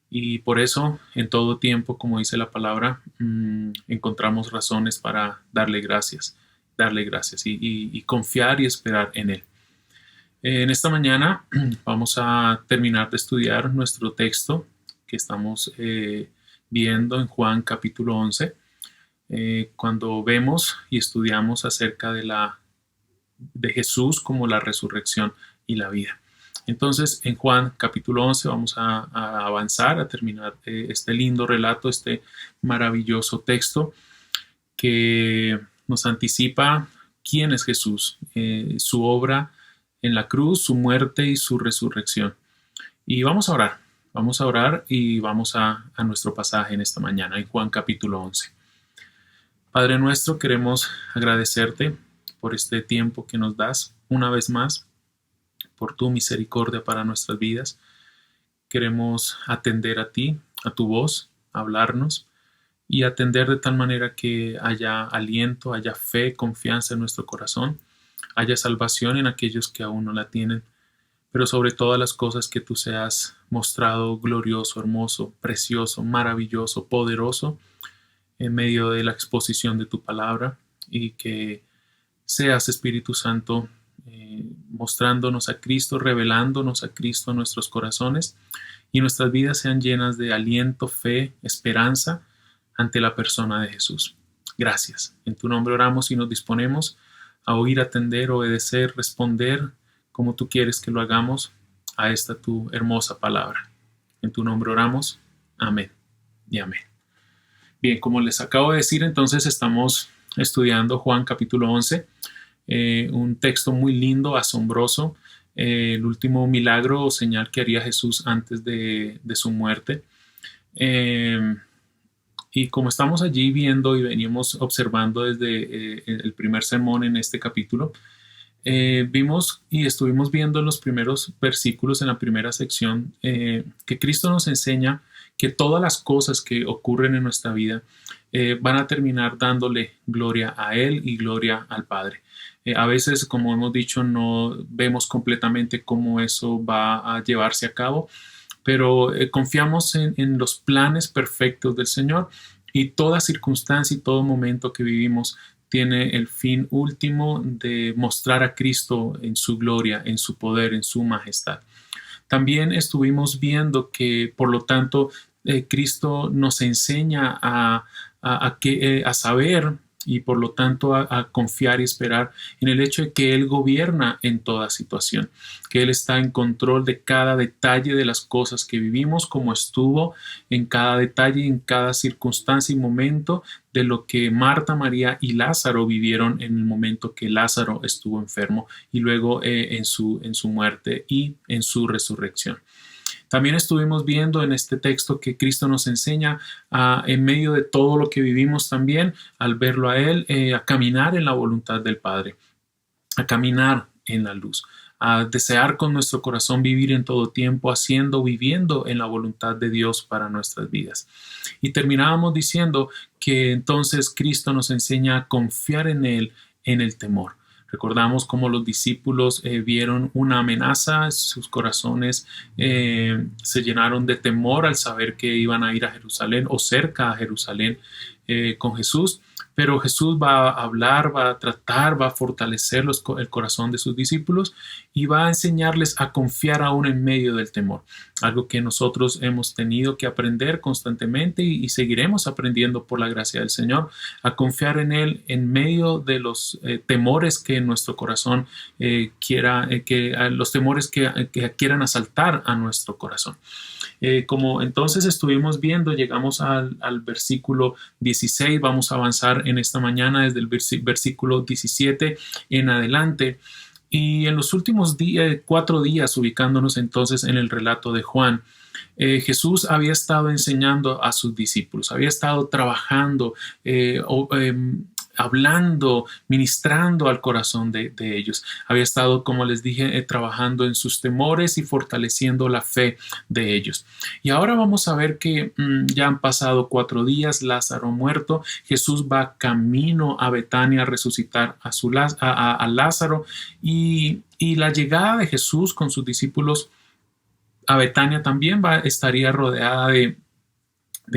Y por eso, en todo tiempo, como dice la palabra, encontramos razones para darle gracias y confiar y esperar en Él. En esta mañana vamos a terminar de estudiar nuestro texto que estamos viendo en Juan capítulo 11, cuando vemos y estudiamos acerca de Jesús como la resurrección y la vida. Entonces, en Juan capítulo 11 vamos a avanzar, a terminar este lindo relato, este maravilloso texto que nos anticipa quién es Jesús, su obra en la cruz, su muerte y su resurrección. Y vamos a orar y vamos a nuestro pasaje en esta mañana, en Juan capítulo 11. Padre nuestro, queremos agradecerte por este tiempo que nos das una vez más, por tu misericordia para nuestras vidas. Queremos atender a ti, a tu voz, hablarnos y atender de tal manera que haya aliento, haya fe, confianza en nuestro corazón, haya salvación en aquellos que aún no la tienen, pero sobre todas las cosas que tú seas mostrado glorioso, hermoso, precioso, maravilloso, poderoso en medio de la exposición de tu palabra, y que seas, Espíritu Santo, mostrándonos a Cristo, revelándonos a Cristo en nuestros corazones, y nuestras vidas sean llenas de aliento, fe, esperanza ante la persona de Jesús. Gracias. En tu nombre oramos y nos disponemos a oír, atender, obedecer, responder como tú quieres que lo hagamos a esta tu hermosa palabra. En tu nombre oramos. Amén. y amén. Bien, como les acabo de decir, entonces estamos estudiando Juan capítulo 11, un texto muy lindo, asombroso, el último milagro o señal que haría Jesús antes de su muerte. Y como estamos allí viendo y venimos observando desde el primer sermón en este capítulo, vimos y estuvimos viendo en los primeros versículos, en la primera sección, que Cristo nos enseña que todas las cosas que ocurren en nuestra vida van a terminar dándole gloria a Él y gloria al Padre. A veces, como hemos dicho, no vemos completamente cómo eso va a llevarse a cabo, pero confiamos en los planes perfectos del Señor, y toda circunstancia y todo momento que vivimos tiene el fin último de mostrar a Cristo en su gloria, en su poder, en su majestad. También estuvimos viendo que, por lo tanto, Cristo nos enseña a saber y por lo tanto a confiar y esperar en el hecho de que Él gobierna en toda situación, que Él está en control de cada detalle de las cosas que vivimos, como estuvo en cada detalle, en cada circunstancia y momento de lo que Marta, María y Lázaro vivieron en el momento que Lázaro estuvo enfermo y luego en su muerte y en su resurrección. También estuvimos viendo en este texto que Cristo nos enseña en medio de todo lo que vivimos también, al verlo a Él, a caminar en la voluntad del Padre, a caminar en la luz, a desear con nuestro corazón vivir en todo tiempo, viviendo en la voluntad de Dios para nuestras vidas. Y terminábamos diciendo que entonces Cristo nos enseña a confiar en Él en el temor. Recordamos cómo los discípulos vieron una amenaza, sus corazones se llenaron de temor al saber que iban a ir a Jerusalén o cerca a Jerusalén con Jesús, pero Jesús va a hablar, va a tratar, va a fortalecer el corazón de sus discípulos y va a enseñarles a confiar aún en medio del temor, algo que nosotros hemos tenido que aprender constantemente y seguiremos aprendiendo por la gracia del Señor, a confiar en Él en medio de los temores que nuestro corazón los temores que quieran asaltar a nuestro corazón. Como entonces estuvimos viendo, llegamos al versículo 16, vamos a avanzar en esta mañana desde el versículo 17 en adelante. Y en los últimos 4 días, ubicándonos entonces en el relato de Juan, Jesús había estado enseñando a sus discípulos, había estado trabajando, hablando, ministrando al corazón de ellos. Había estado, como les dije, trabajando en sus temores y fortaleciendo la fe de ellos. Y ahora vamos a ver que ya han pasado 4 días, Lázaro muerto, Jesús va camino a Betania a resucitar a Lázaro y la llegada de Jesús con sus discípulos a Betania también estaría rodeada de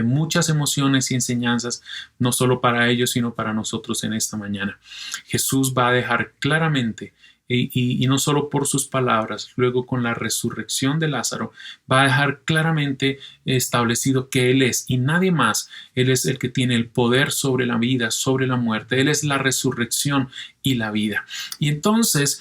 muchas emociones y enseñanzas, no solo para ellos, sino para nosotros en esta mañana. Jesús va a dejar claramente, y no solo por sus palabras, luego con la resurrección de Lázaro, va a dejar claramente establecido que Él es y nadie más. Él es el que tiene el poder sobre la vida, sobre la muerte. Él es la resurrección y la vida. Y entonces,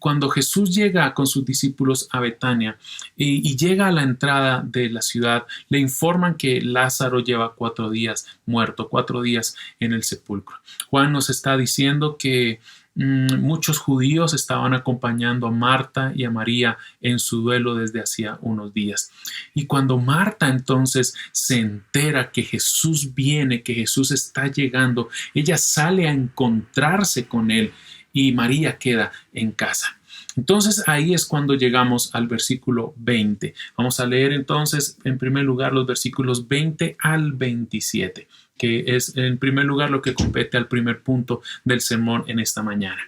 cuando Jesús llega con sus discípulos a Betania y llega a la entrada de la ciudad, le informan que Lázaro lleva 4 días muerto, 4 días en el sepulcro. Juan nos está diciendo que muchos judíos estaban acompañando a Marta y a María en su duelo desde hacía unos días. Y cuando Marta entonces se entera que Jesús viene, que Jesús está llegando, ella sale a encontrarse con él y María queda en casa. Entonces ahí es cuando llegamos al versículo 20. Vamos a leer entonces en primer lugar los versículos 20 al 27. Que es en primer lugar lo que compete al primer punto del sermón en esta mañana.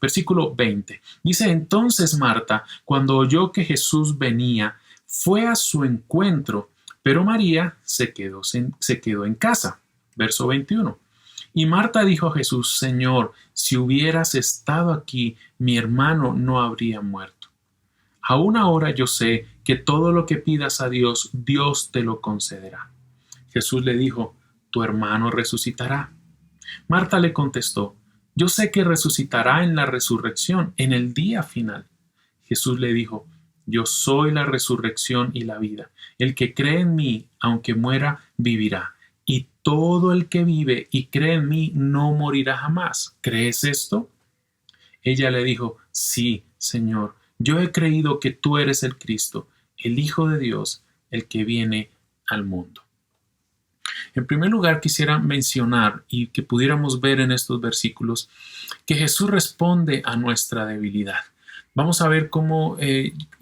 Versículo 20. Dice: entonces Marta, cuando oyó que Jesús venía, fue a su encuentro, pero María se quedó en casa. Verso 21. Y Marta dijo a Jesús: Señor, si hubieras estado aquí, mi hermano no habría muerto. Aún ahora yo sé que todo lo que pidas a Dios, Dios te lo concederá. Jesús le dijo: tu hermano resucitará. Marta le contestó: yo sé que resucitará en la resurrección, en el día final. Jesús le dijo: yo soy la resurrección y la vida. El que cree en mí, aunque muera, vivirá. Y todo el que vive y cree en mí no morirá jamás. ¿Crees esto? Ella le dijo, sí, Señor, yo he creído que tú eres el Cristo, el Hijo de Dios, el que viene al mundo. En primer lugar, quisiera mencionar y que pudiéramos ver en estos versículos que Jesús responde a nuestra debilidad. Vamos a ver cómo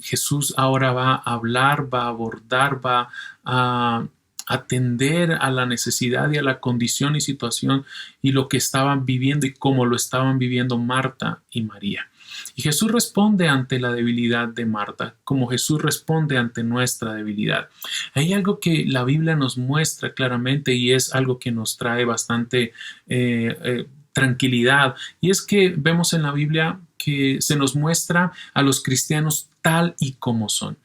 Jesús ahora va a hablar, va a abordar, va a atender a la necesidad y a la condición y situación y lo que estaban viviendo y cómo lo estaban viviendo Marta y María. Y Jesús responde ante la debilidad de Marta, como Jesús responde ante nuestra debilidad. Hay algo que la Biblia nos muestra claramente y es algo que nos trae bastante tranquilidad, y es que vemos en la Biblia que se nos muestra a los cristianos tal y como son.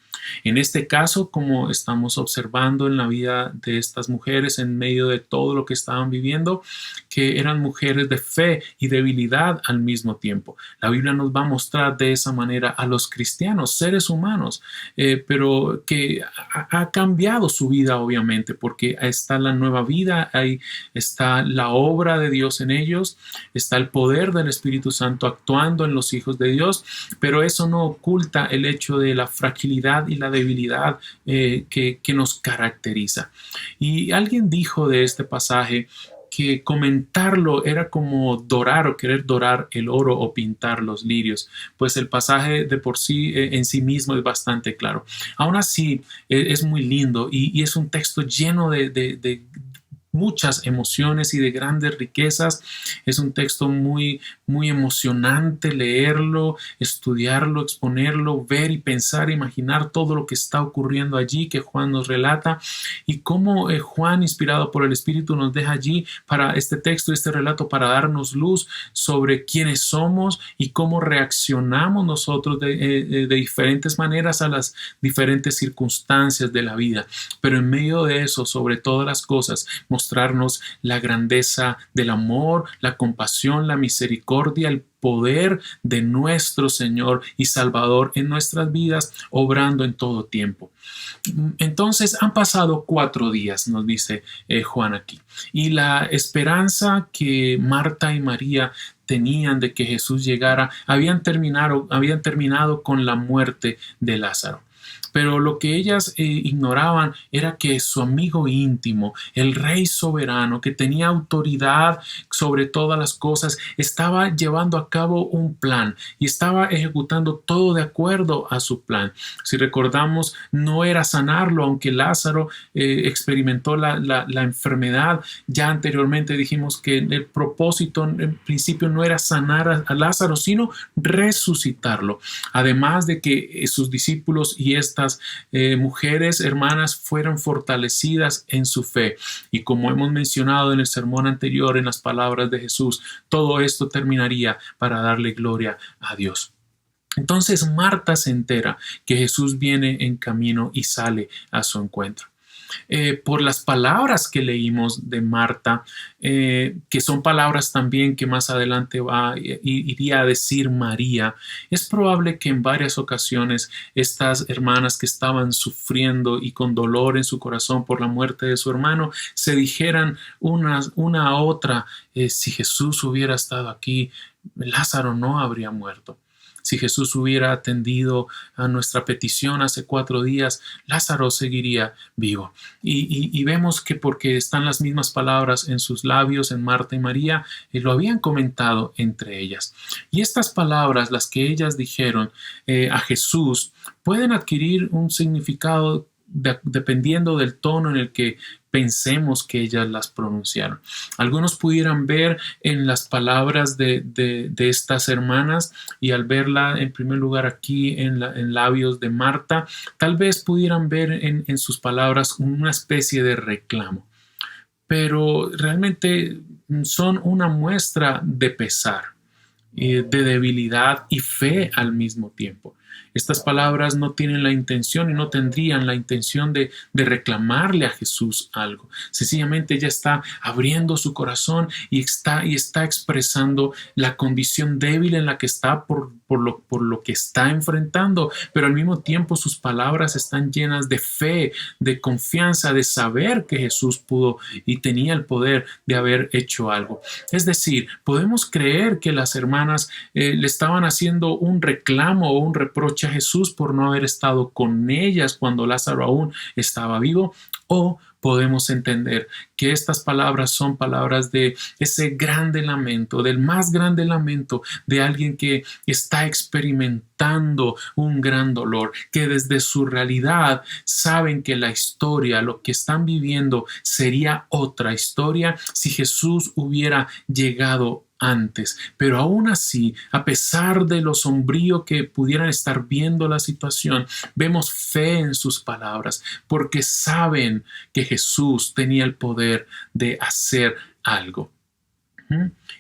En este caso, como estamos observando en la vida de estas mujeres en medio de todo lo que estaban viviendo, que eran mujeres de fe y debilidad al mismo tiempo. La Biblia nos va a mostrar de esa manera a los cristianos, seres humanos, pero que ha cambiado su vida obviamente, porque está la nueva vida, ahí está la obra de Dios en ellos, está el poder del Espíritu Santo actuando en los hijos de Dios, pero eso no oculta el hecho de la fragilidad y la debilidad que nos caracteriza. Y alguien dijo de este pasaje que comentarlo era como dorar o querer dorar el oro o pintar los lirios, pues el pasaje de por sí en sí mismo es bastante claro. Aún así es muy lindo y es un texto lleno de muchas emociones y de grandes riquezas. Es un texto muy emocionante leerlo, estudiarlo, exponerlo, ver y pensar, imaginar todo lo que está ocurriendo allí que Juan nos relata y cómo Juan, inspirado por el Espíritu, nos deja allí para este texto, este relato, para darnos luz sobre quiénes somos y cómo reaccionamos nosotros de diferentes maneras a las diferentes circunstancias de la vida. Pero en medio de eso, sobre todas las cosas, mostrarnos la grandeza del amor, la compasión, la misericordia, el poder de nuestro Señor y Salvador en nuestras vidas, obrando en todo tiempo. Entonces han pasado 4 días, nos dice Juan aquí, y la esperanza que Marta y María tenían de que Jesús llegara habían terminado con la muerte de Lázaro. Pero lo que ellas ignoraban era que su amigo íntimo, el Rey soberano, que tenía autoridad sobre todas las cosas, estaba llevando a cabo un plan y estaba ejecutando todo de acuerdo a su plan. Si recordamos, no era sanarlo, aunque Lázaro experimentó la enfermedad. Ya anteriormente dijimos que el propósito en principio no era sanar a Lázaro, sino resucitarlo. Además de que sus discípulos y estas mujeres hermanas fueron fortalecidas en su fe. Y como hemos mencionado en el sermón anterior, en las palabras de Jesús, todo esto terminaría para darle gloria a Dios. Entonces Marta se entera que Jesús viene en camino y sale a su encuentro. Por las palabras que leímos de Marta, que son palabras también que más adelante iría a decir María, es probable que en varias ocasiones estas hermanas que estaban sufriendo y con dolor en su corazón por la muerte de su hermano se dijeran una a otra, si Jesús hubiera estado aquí, Lázaro no habría muerto. Si Jesús hubiera atendido a nuestra petición hace 4 días, Lázaro seguiría vivo. Y vemos que porque están las mismas palabras en sus labios, en Marta y María, lo habían comentado entre ellas. Y estas palabras, las que ellas dijeron a Jesús, pueden adquirir un significado dependiendo del tono en el que pensemos que ellas las pronunciaron. Algunos pudieran ver en las palabras de estas hermanas, y al verla en primer lugar aquí en labios de Marta, tal vez pudieran ver en sus palabras una especie de reclamo, pero realmente son una muestra de pesar, de debilidad y fe al mismo tiempo. Estas palabras no tienen la intención y no tendrían la intención de reclamarle a Jesús algo. Sencillamente ella está abriendo su corazón y está expresando la condición débil en la que está por lo que está enfrentando, pero al mismo tiempo sus palabras están llenas de fe, de confianza, de saber que Jesús pudo y tenía el poder de haber hecho algo. Es decir, podemos creer que las hermanas le estaban haciendo un reclamo o un reproche a Jesús por no haber estado con ellas cuando Lázaro aún estaba vivo, o podemos entender que estas palabras son palabras de ese grande lamento, del más grande lamento de alguien que está experimentando un gran dolor, que desde su realidad saben que la historia, lo que están viviendo, sería otra historia si Jesús hubiera llegado antes. Pero aún así, a pesar de lo sombrío que pudieran estar viendo la situación, vemos fe en sus palabras, porque saben que Jesús tenía el poder de hacer algo.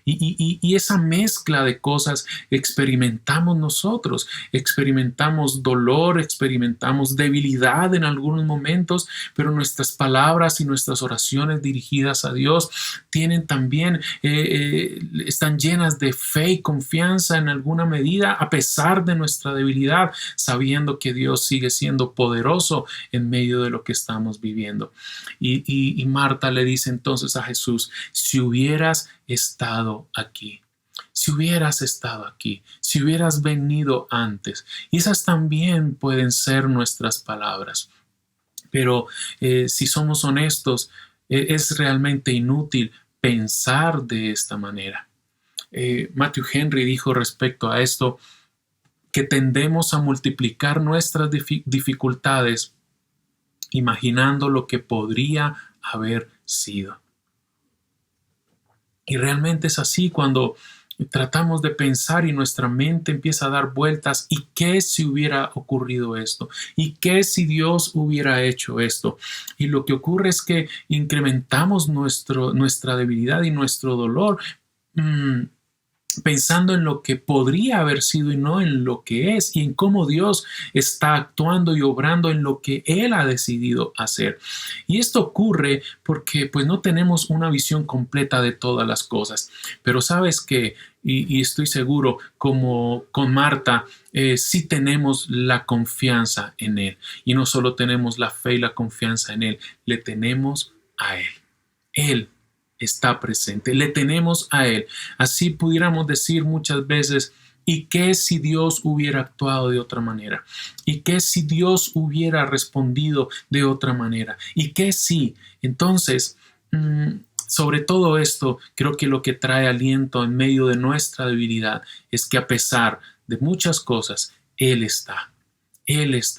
Y esa mezcla de cosas experimentamos nosotros, experimentamos dolor, experimentamos debilidad en algunos momentos, pero nuestras palabras y nuestras oraciones dirigidas a Dios tienen también, están llenas de fe y confianza en alguna medida, a pesar de nuestra debilidad, sabiendo que Dios sigue siendo poderoso en medio de lo que estamos viviendo. Y Marta le dice entonces a Jesús: si hubieras estado aquí, si hubieras estado aquí, si hubieras venido antes. Y esas también pueden ser nuestras palabras. Pero si somos honestos, es realmente inútil pensar de esta manera. Matthew Henry dijo respecto a esto que tendemos a multiplicar nuestras dificultades imaginando lo que podría haber sido. Y realmente es así cuando tratamos de pensar y nuestra mente empieza a dar vueltas. ¿Y qué si hubiera ocurrido esto? ¿Y qué si Dios hubiera hecho esto? Y lo que ocurre es que incrementamos nuestra debilidad y nuestro dolor pensando en lo que podría haber sido y no en lo que es, y en cómo Dios está actuando y obrando en lo que Él ha decidido hacer. Y esto ocurre porque pues no tenemos una visión completa de todas las cosas. Pero sabes que, y estoy seguro, como con Marta, sí tenemos la confianza en Él. Y no solo tenemos la fe y la confianza en Él, le tenemos a Él. Él está presente, le tenemos a Él. Así pudiéramos decir muchas veces: ¿y qué si Dios hubiera actuado de otra manera? ¿Y qué si Dios hubiera respondido de otra manera? ¿Y qué si? Entonces, sobre todo esto, creo que lo que trae aliento en medio de nuestra debilidad es que a pesar de muchas cosas, Él está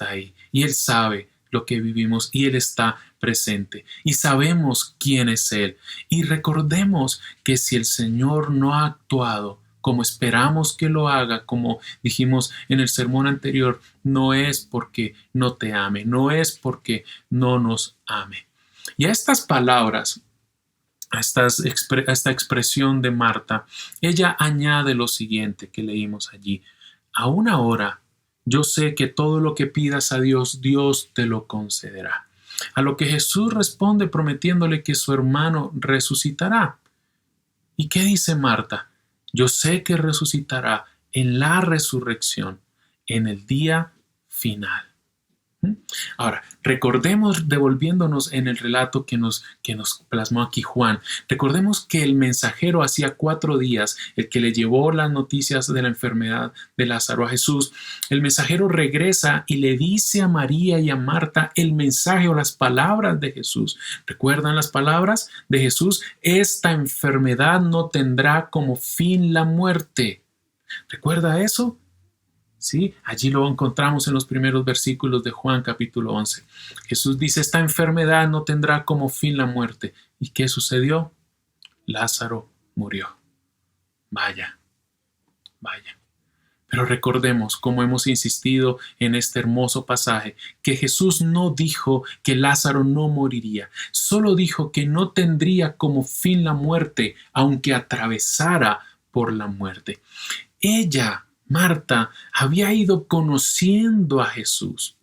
ahí y Él sabe lo que vivimos y Él está presente y sabemos quién es Él. Y recordemos que si el Señor no ha actuado como esperamos que lo haga, como dijimos en el sermón anterior, no es porque no te ame, no es porque no nos ame. Y a estas palabras, a esta expresión de Marta, ella añade lo siguiente que leímos allí: aún ahora yo sé que todo lo que pidas a Dios, Dios te lo concederá. A lo que Jesús responde prometiéndole que su hermano resucitará. ¿Y qué dice Marta? Yo sé que resucitará en la resurrección, en el día final. Ahora, recordemos, devolviéndonos en el relato que nos plasmó aquí Juan, recordemos que el mensajero hacía 4 días, el que le llevó las noticias de la enfermedad de Lázaro a Jesús, el mensajero regresa y le dice a María y a Marta el mensaje o las palabras de Jesús. ¿Recuerdan las palabras de Jesús? Esta enfermedad no tendrá como fin la muerte. ¿Recuerda eso? ¿Sí? Allí lo encontramos en los primeros versículos de Juan capítulo 11. Jesús dice: esta enfermedad no tendrá como fin la muerte. ¿Y qué sucedió? Lázaro murió. Vaya. Pero recordemos, como hemos insistido en este hermoso pasaje, que Jesús no dijo que Lázaro no moriría, solo dijo que no tendría como fin la muerte, aunque atravesara por la muerte. Ella Marta había ido conociendo a Jesús.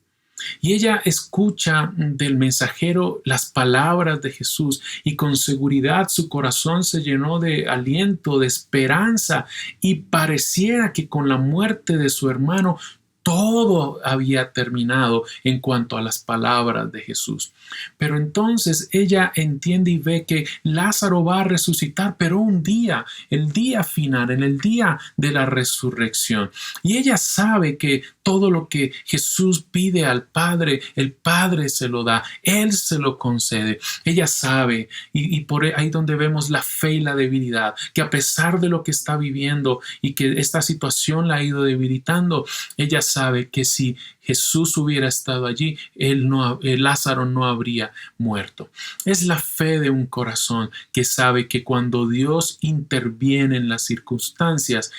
Y ella escucha del mensajero las palabras de Jesús y con seguridad su corazón se llenó de aliento, de esperanza, y pareciera que con la muerte de su hermano todo había terminado en cuanto a las palabras de Jesús. Pero entonces ella entiende y ve que Lázaro va a resucitar, pero un día, el día final, en el día de la resurrección. Y ella sabe que todo lo que Jesús pide al Padre, el Padre se lo da, Él se lo concede. Ella sabe, y por ahí donde vemos la fe y la debilidad, que a pesar de lo que está viviendo y que esta situación la ha ido debilitando, ella sabe que si Jesús hubiera estado allí, Lázaro no habría muerto. Es la fe de un corazón que sabe que cuando Dios interviene en las circunstancias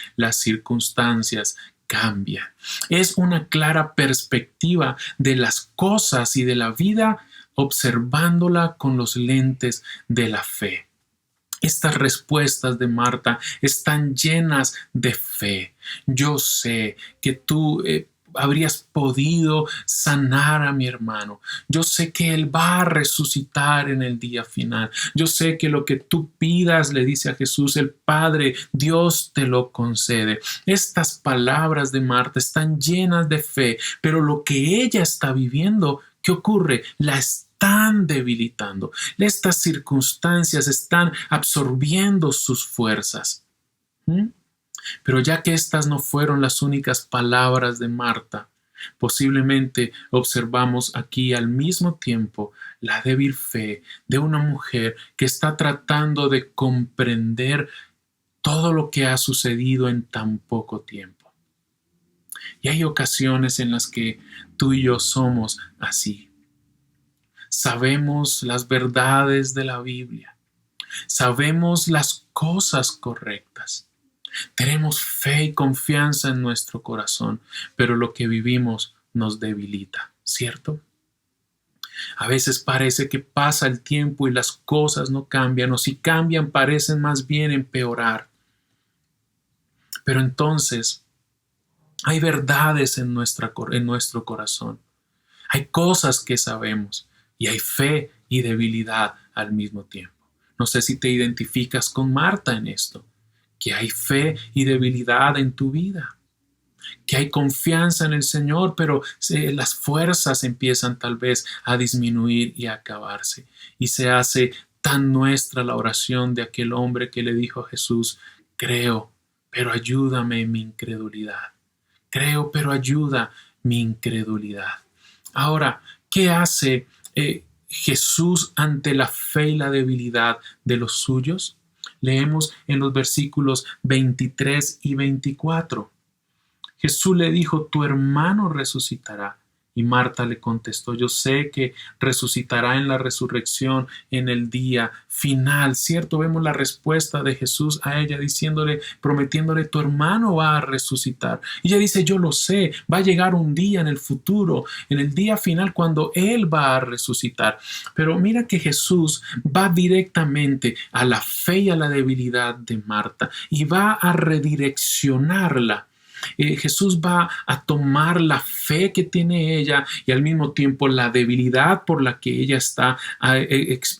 cambian. Es una clara perspectiva de las cosas y de la vida, observándola con los lentes de la fe. Estas respuestas de Marta están llenas de fe. Yo sé que tú habrías podido sanar a mi hermano. Yo sé que él va a resucitar en el día final. Yo sé que lo que tú pidas, le dice a Jesús, el Padre, Dios te lo concede. Estas palabras de Marta están llenas de fe, pero lo que ella está viviendo, ¿qué ocurre? La están debilitando. Estas circunstancias están absorbiendo sus fuerzas. Pero ya que estas no fueron las únicas palabras de Marta, posiblemente observamos aquí al mismo tiempo la débil fe de una mujer que está tratando de comprender todo lo que ha sucedido en tan poco tiempo. Y hay ocasiones en las que tú y yo somos así. Sabemos las verdades de la Biblia. Sabemos las cosas correctas. Tenemos fe y confianza en nuestro corazón, pero lo que vivimos nos debilita, ¿cierto? A veces parece que pasa el tiempo y las cosas no cambian, o si cambian parecen más bien empeorar. Pero entonces hay verdades en nuestro corazón. Hay cosas que sabemos y hay fe y debilidad al mismo tiempo. No sé si te identificas con Marta en esto. Que hay fe y debilidad en tu vida, que hay confianza en el Señor, pero las fuerzas empiezan tal vez a disminuir y a acabarse. Y se hace tan nuestra la oración de aquel hombre que le dijo a Jesús: creo, pero ayúdame en mi incredulidad. Creo, pero ayuda mi incredulidad. Ahora, ¿qué hace Jesús ante la fe y la debilidad de los suyos? Leemos en los versículos 23 y 24. Jesús le dijo: tu hermano resucitará. Y Marta le contestó: yo sé que resucitará en la resurrección en el día final. ¿Cierto? Vemos la respuesta de Jesús a ella diciéndole, prometiéndole: tu hermano va a resucitar. Y ella dice: yo lo sé, va a llegar un día en el futuro, en el día final, cuando Él va a resucitar. Pero mira que Jesús va directamente a la fe y a la debilidad de Marta y va a redireccionarla. Jesús va a tomar la fe que tiene ella y al mismo tiempo la debilidad por la que ella está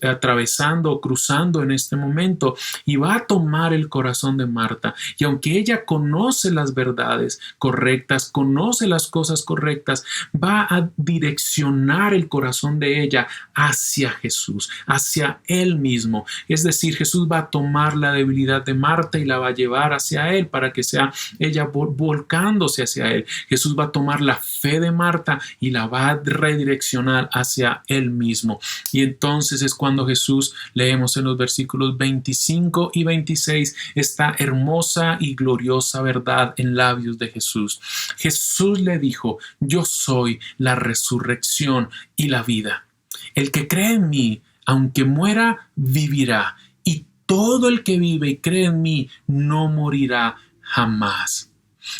atravesando o cruzando en este momento, y va a tomar el corazón de Marta. Y aunque ella conoce las verdades correctas, conoce las cosas correctas, va a direccionar el corazón de ella hacia Jesús, hacia Él mismo. Es decir, Jesús va a tomar la debilidad de Marta y la va a llevar hacia Él para que sea ella volcándose hacia Él. Jesús va a tomar la fe de Marta y la va a redireccionar hacia Él mismo. Y entonces es cuando Jesús, leemos en los versículos 25 y 26, esta hermosa y gloriosa verdad en labios de Jesús. Jesús le dijo: yo soy la resurrección y la vida. El que cree en mí, aunque muera, vivirá. Y todo el que vive y cree en mí no morirá jamás.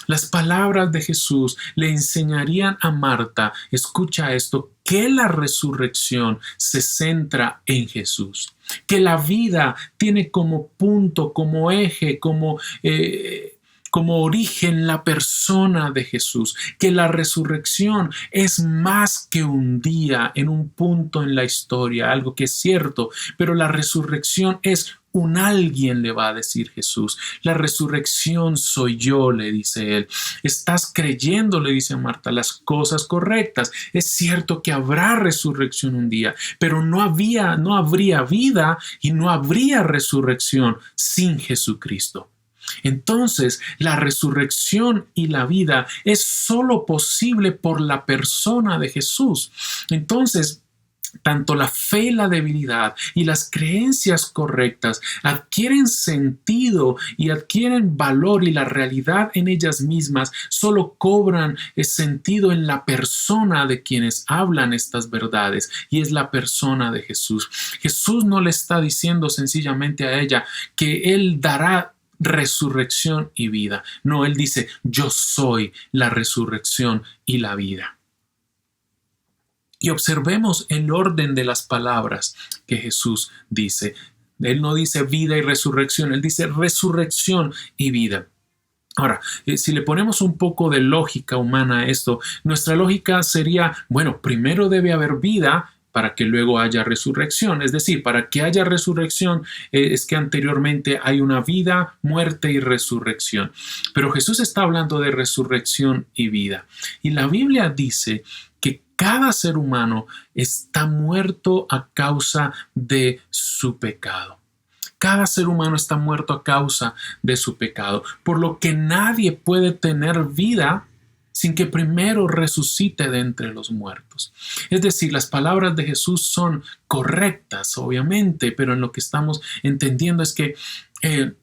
Las palabras de Jesús le enseñarían a Marta, escucha esto, que la resurrección se centra en Jesús, que la vida tiene como punto, como eje, como como origen la persona de Jesús, que la resurrección es más que un día en un punto en la historia, algo que es cierto, pero la resurrección es un alguien, le va a decir Jesús. La resurrección soy yo, le dice él. Estás creyendo, le dice Marta, las cosas correctas. Es cierto que habrá resurrección un día, pero no habría vida y no habría resurrección sin Jesucristo. Entonces, la resurrección y la vida es solo posible por la persona de Jesús. Entonces, tanto la fe y la debilidad y las creencias correctas adquieren sentido y adquieren valor, y la realidad en ellas mismas solo cobran sentido en la persona de quienes hablan estas verdades, y es la persona de Jesús. Jesús no le está diciendo sencillamente a ella que Él dará resurrección y vida. No, Él dice: yo soy la resurrección y la vida. Y observemos el orden de las palabras que Jesús dice. Él no dice vida y resurrección, Él dice resurrección y vida. Ahora, si le ponemos un poco de lógica humana a esto, nuestra lógica sería, bueno, primero debe haber vida para que luego haya resurrección. Es decir, para que haya resurrección es que anteriormente hay una vida, muerte y resurrección. Pero Jesús está hablando de resurrección y vida. Y la Biblia dice que cada ser humano está muerto a causa de su pecado. Cada ser humano está muerto a causa de su pecado, por lo que nadie puede tener vida sin que primero resucite de entre los muertos. Es decir, las palabras de Jesús son correctas, obviamente, pero en lo que estamos entendiendo es que Él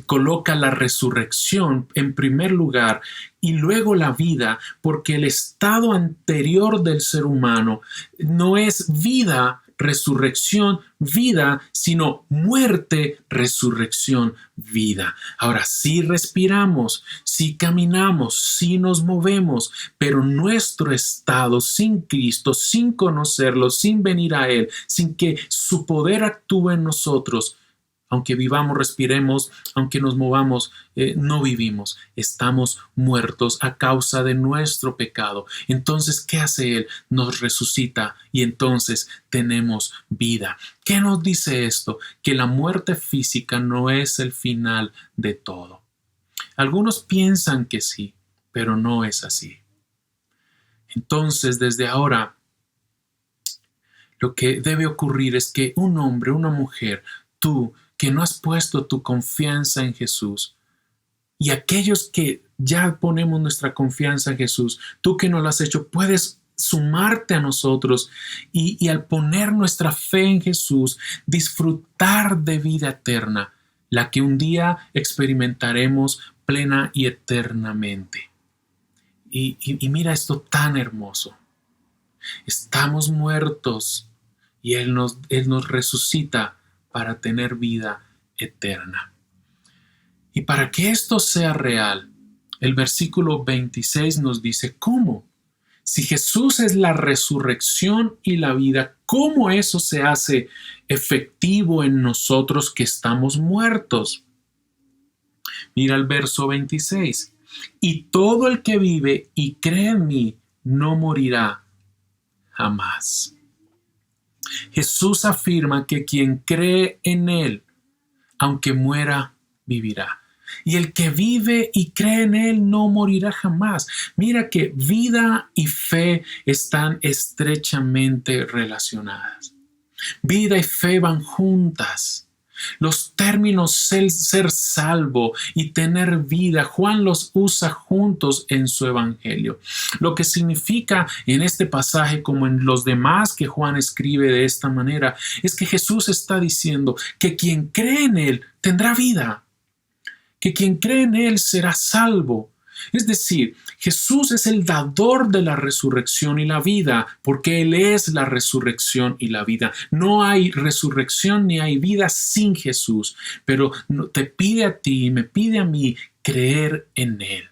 coloca la resurrección en primer lugar y luego la vida, porque el estado anterior del ser humano no es vida, resurrección, vida, sino muerte, resurrección, vida. Ahora, sí respiramos, sí caminamos, sí nos movemos, pero nuestro estado sin Cristo, sin conocerlo, sin venir a Él, sin que su poder actúe en nosotros, aunque vivamos, respiremos, aunque nos movamos, no vivimos. Estamos muertos a causa de nuestro pecado. Entonces, ¿qué hace Él? Nos resucita y entonces tenemos vida. ¿Qué nos dice esto? Que la muerte física no es el final de todo. Algunos piensan que sí, pero no es así. Entonces, desde ahora, lo que debe ocurrir es que un hombre, una mujer, tú, que no has puesto tu confianza en Jesús, y aquellos que ya ponemos nuestra confianza en Jesús, tú que no lo has hecho, puedes sumarte a nosotros y al poner nuestra fe en Jesús, disfrutar de vida eterna, la que un día experimentaremos plena y eternamente. Y mira esto tan hermoso. Estamos muertos y Él nos resucita para tener vida eterna. Y para que esto sea real, el versículo 26 nos dice, ¿cómo? Si Jesús es la resurrección y la vida, ¿cómo eso se hace efectivo en nosotros que estamos muertos? Mira el verso 26. Y todo el que vive y cree en mí no morirá jamás. Jesús afirma que quien cree en Él, aunque muera, vivirá. Y el que vive y cree en Él no morirá jamás. Mira que vida y fe están estrechamente relacionadas. Vida y fe van juntas. Los términos ser salvo y tener vida, Juan los usa juntos en su evangelio. Lo que significa en este pasaje, como en los demás que Juan escribe de esta manera, es que Jesús está diciendo que quien cree en Él tendrá vida, que quien cree en Él será salvo. Es decir, Jesús es el dador de la resurrección y la vida, porque Él es la resurrección y la vida. No hay resurrección ni hay vida sin Jesús, pero te pide a ti y me pide a mí creer en Él.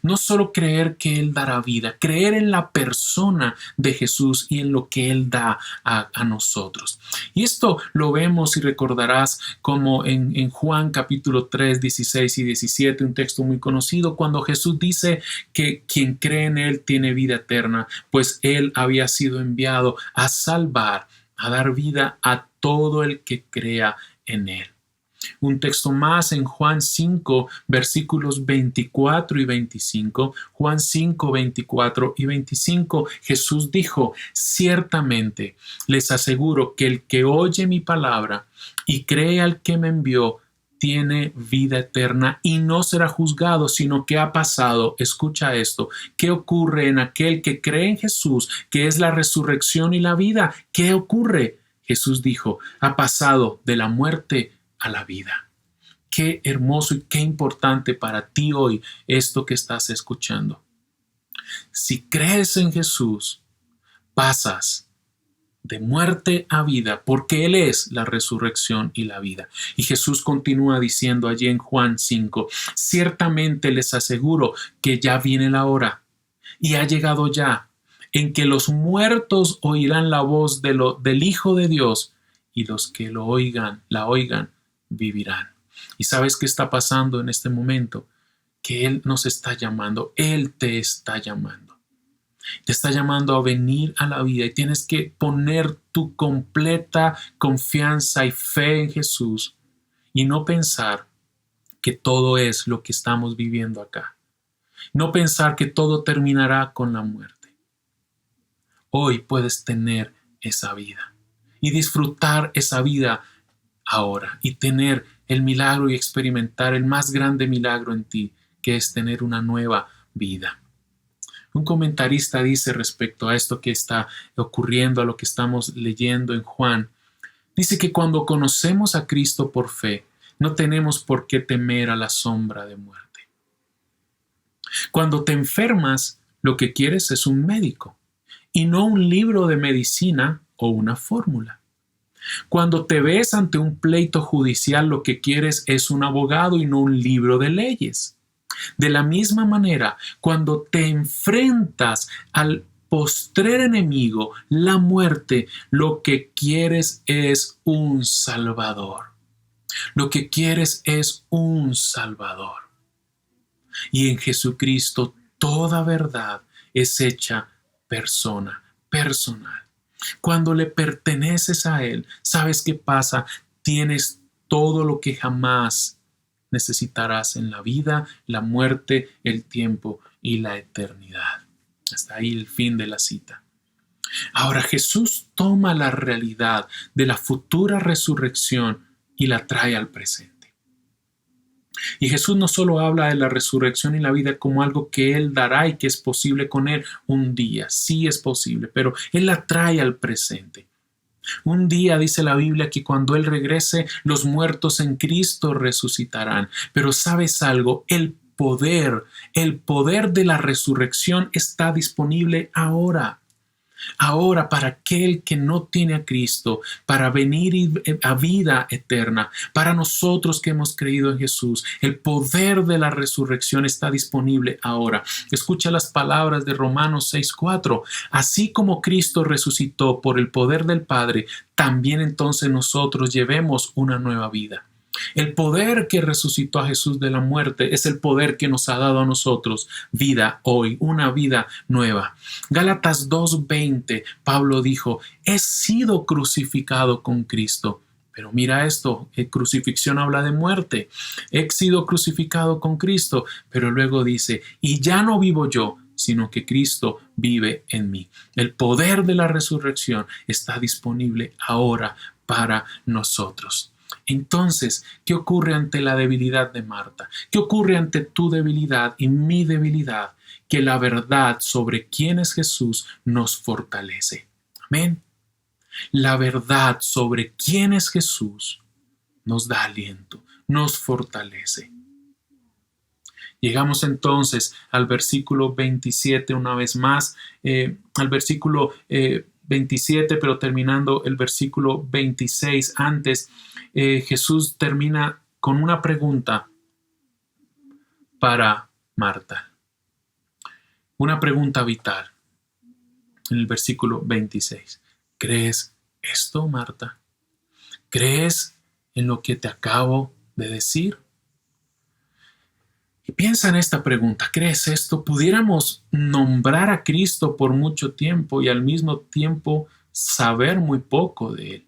No solo creer que Él dará vida, creer en la persona de Jesús y en lo que Él da a nosotros. Y esto lo vemos y recordarás como en Juan capítulo 3, 16 y 17, un texto muy conocido, cuando Jesús dice que quien cree en Él tiene vida eterna, pues Él había sido enviado a salvar, a dar vida a todo el que crea en Él. Un texto más en Juan 5, versículos 24 y 25. Juan 5, 24 y 25. Jesús dijo: ciertamente les aseguro que el que oye mi palabra y cree al que me envió tiene vida eterna y no será juzgado, sino que ha pasado. Escucha esto. ¿Qué ocurre en aquel que cree en Jesús, que es la resurrección y la vida? ¿Qué ocurre? Jesús dijo: ha pasado de la muerte a la vida. Qué hermoso y qué importante para ti hoy esto que estás escuchando. Si crees en Jesús, pasas de muerte a vida, porque Él es la resurrección y la vida. Y Jesús continúa diciendo allí en Juan 5, ciertamente les aseguro que ya viene la hora, y ha llegado ya, en que los muertos oirán la voz del Hijo de Dios, y los que la oigan, vivirán. ¿Y sabes qué está pasando en este momento? Que Él nos está llamando, Él te está llamando. Te está llamando a venir a la vida y tienes que poner tu completa confianza y fe en Jesús y no pensar que todo es lo que estamos viviendo acá. No pensar que todo terminará con la muerte. Hoy puedes tener esa vida y disfrutar esa vida ahora y tener el milagro y experimentar el más grande milagro en ti, que es tener una nueva vida. Un comentarista dice respecto a esto que está ocurriendo, a lo que estamos leyendo en Juan, dice que cuando conocemos a Cristo por fe, no tenemos por qué temer a la sombra de muerte. Cuando te enfermas, lo que quieres es un médico y no un libro de medicina o una fórmula. Cuando te ves ante un pleito judicial, lo que quieres es un abogado y no un libro de leyes. De la misma manera, cuando te enfrentas al postrer enemigo, la muerte, lo que quieres es un Salvador. Lo que quieres es un Salvador. Y en Jesucristo toda verdad es hecha persona, personal. Cuando le perteneces a Él, ¿sabes qué pasa? Tienes todo lo que jamás necesitarás en la vida, la muerte, el tiempo y la eternidad. Hasta ahí el fin de la cita. Ahora Jesús toma la realidad de la futura resurrección y la trae al presente. Y Jesús no solo habla de la resurrección y la vida como algo que Él dará y que es posible con Él un día. Sí es posible, pero Él la trae al presente. Un día dice la Biblia que cuando Él regrese, los muertos en Cristo resucitarán. Pero ¿sabes algo? El poder de la resurrección está disponible ahora. Ahora, para aquel que no tiene a Cristo, para venir a vida eterna, para nosotros que hemos creído en Jesús, el poder de la resurrección está disponible ahora. Escucha las palabras de Romanos 6:4. Así como Cristo resucitó por el poder del Padre, también entonces nosotros llevemos una nueva vida. El poder que resucitó a Jesús de la muerte es el poder que nos ha dado a nosotros vida hoy, una vida nueva. Gálatas 2:20, Pablo dijo, he sido crucificado con Cristo. Pero mira esto, crucifixión habla de muerte. He sido crucificado con Cristo, pero luego dice, y ya no vivo yo, sino que Cristo vive en mí. El poder de la resurrección está disponible ahora para nosotros. Entonces, ¿qué ocurre ante la debilidad de Marta? ¿Qué ocurre ante tu debilidad y mi debilidad? Que la verdad sobre quién es Jesús nos fortalece. Amén. La verdad sobre quién es Jesús nos da aliento, nos fortalece. Llegamos entonces al versículo 27 una vez más, al versículo 27, pero terminando el versículo 26 antes, Jesús termina con una pregunta para Marta. una pregunta vital en el versículo 26. ¿Crees esto, Marta? ¿Crees en lo que te acabo de decir? Y piensa en esta pregunta. ¿Crees esto? Pudiéramos nombrar a Cristo por mucho tiempo y al mismo tiempo saber muy poco de Él.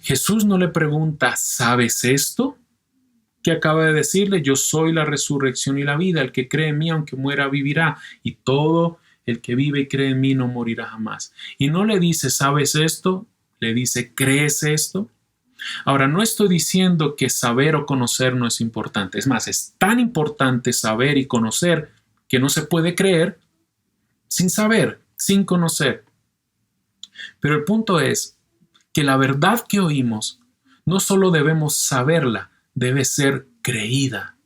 Jesús no le pregunta, ¿sabes esto? Que acaba de decirle, yo soy la resurrección y la vida, el que cree en mí aunque muera vivirá, y todo el que vive y cree en mí no morirá jamás. Y no le dice, ¿sabes esto? Le dice, ¿crees esto? Ahora, no estoy diciendo que saber o conocer no es importante, es más, es tan importante saber y conocer que no se puede creer sin saber, sin conocer. Pero el punto es que la verdad que oímos no solo debemos saberla, debe ser creída.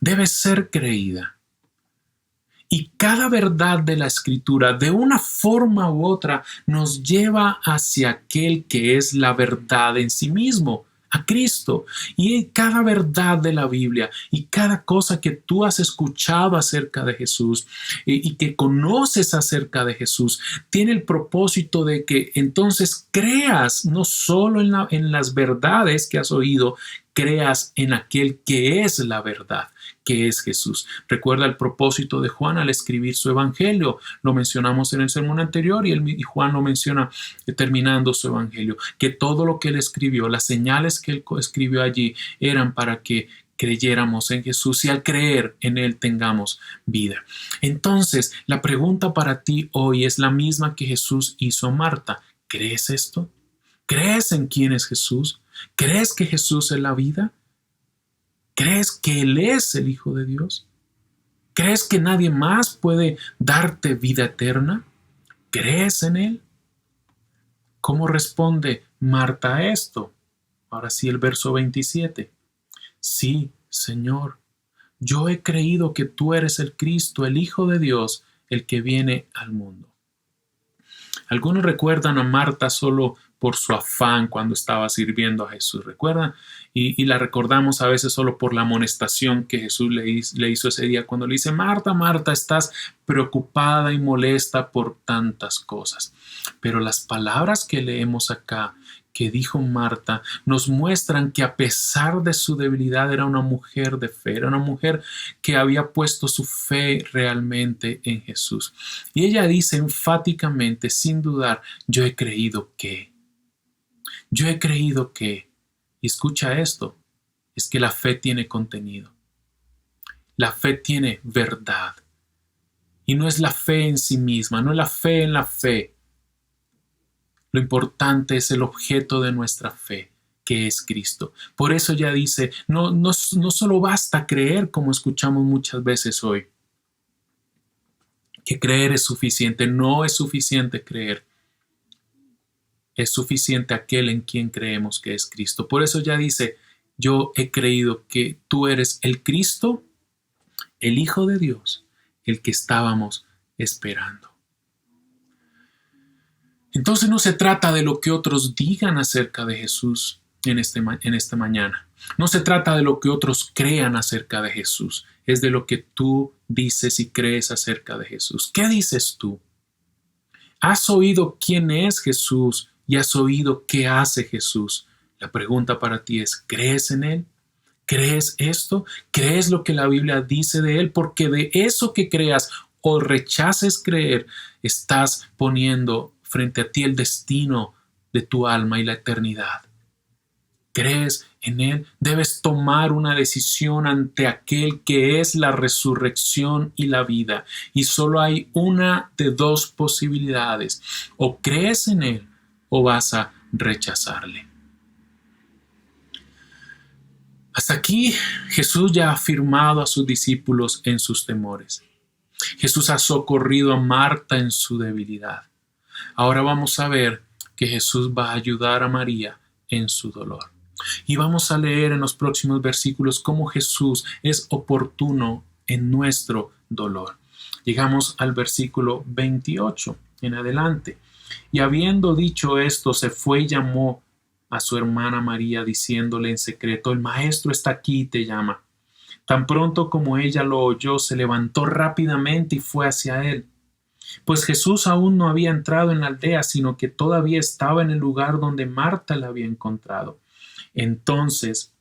Debe ser creída. Y cada verdad de la Escritura, de una forma u otra, nos lleva hacia aquel que es la verdad en sí mismo, a Cristo. Y cada verdad de la Biblia y cada cosa que tú has escuchado acerca de Jesús y que conoces acerca de Jesús, tiene el propósito de que entonces creas no solo en las verdades que has oído, creas en aquel que es la verdad, que es Jesús. Recuerda el propósito de Juan al escribir su evangelio. Lo mencionamos en el sermón anterior y Juan lo menciona terminando su evangelio, que todo lo que él escribió, las señales que él escribió allí eran para que creyéramos en Jesús y al creer en Él tengamos vida. Entonces, la pregunta para ti hoy es la misma que Jesús hizo a Marta. ¿Crees esto? ¿Crees en quién es Jesús? ¿Crees que Jesús es la vida? ¿Crees que Él es el Hijo de Dios? ¿Crees que nadie más puede darte vida eterna? ¿Crees en Él? ¿Cómo responde Marta a esto? Ahora sí, el verso 27. Sí, Señor, yo he creído que tú eres el Cristo, el Hijo de Dios, el que viene al mundo. Algunos recuerdan a Marta solo por su afán cuando estaba sirviendo a Jesús, ¿recuerdan? Y la recordamos a veces solo por la amonestación que Jesús le hizo ese día cuando le dice, Marta, Marta, estás preocupada y molesta por tantas cosas. Pero las palabras que leemos acá, que dijo Marta, nos muestran que a pesar de su debilidad era una mujer de fe, era una mujer que había puesto su fe realmente en Jesús. Y ella dice enfáticamente, sin dudar, yo he creído que, y escucha esto, es que la fe tiene contenido. La fe tiene verdad. Y no es la fe en sí misma, no es la fe en la fe. Lo importante es el objeto de nuestra fe, que es Cristo. Por eso ya dice, no solo basta creer, como escuchamos muchas veces hoy, que creer es suficiente. No es suficiente creer. Es suficiente aquel en quien creemos que es Cristo. Por eso ya dice, yo he creído que tú eres el Cristo, el Hijo de Dios, el que estábamos esperando. Entonces no se trata de lo que otros digan acerca de Jesús en esta mañana. No se trata de lo que otros crean acerca de Jesús. Es de lo que tú dices y crees acerca de Jesús. ¿Qué dices tú? ¿Has oído quién es Jesús y has oído qué hace Jesús? La pregunta para ti es, ¿crees en Él? ¿Crees esto? ¿Crees lo que la Biblia dice de Él? Porque de eso que creas o rechaces creer, estás poniendo frente a ti el destino de tu alma y la eternidad. ¿Crees en Él? Debes tomar una decisión ante aquel que es la resurrección y la vida. Y solo hay una de dos posibilidades. O crees en Él o vas a rechazarle. Hasta aquí Jesús ya ha afirmado a sus discípulos en sus temores. Jesús ha socorrido a Marta en su debilidad. Ahora vamos a ver que Jesús va a ayudar a María en su dolor. Y vamos a leer en los próximos versículos cómo Jesús es oportuno en nuestro dolor. Llegamos al versículo 28 en adelante. Y habiendo dicho esto, se fue y llamó a su hermana María, diciéndole en secreto, el Maestro está aquí y te llama. Tan pronto como ella lo oyó, se levantó rápidamente y fue hacia él. Pues Jesús aún no había entrado en la aldea, sino que todavía estaba en el lugar donde Marta la había encontrado. Entonces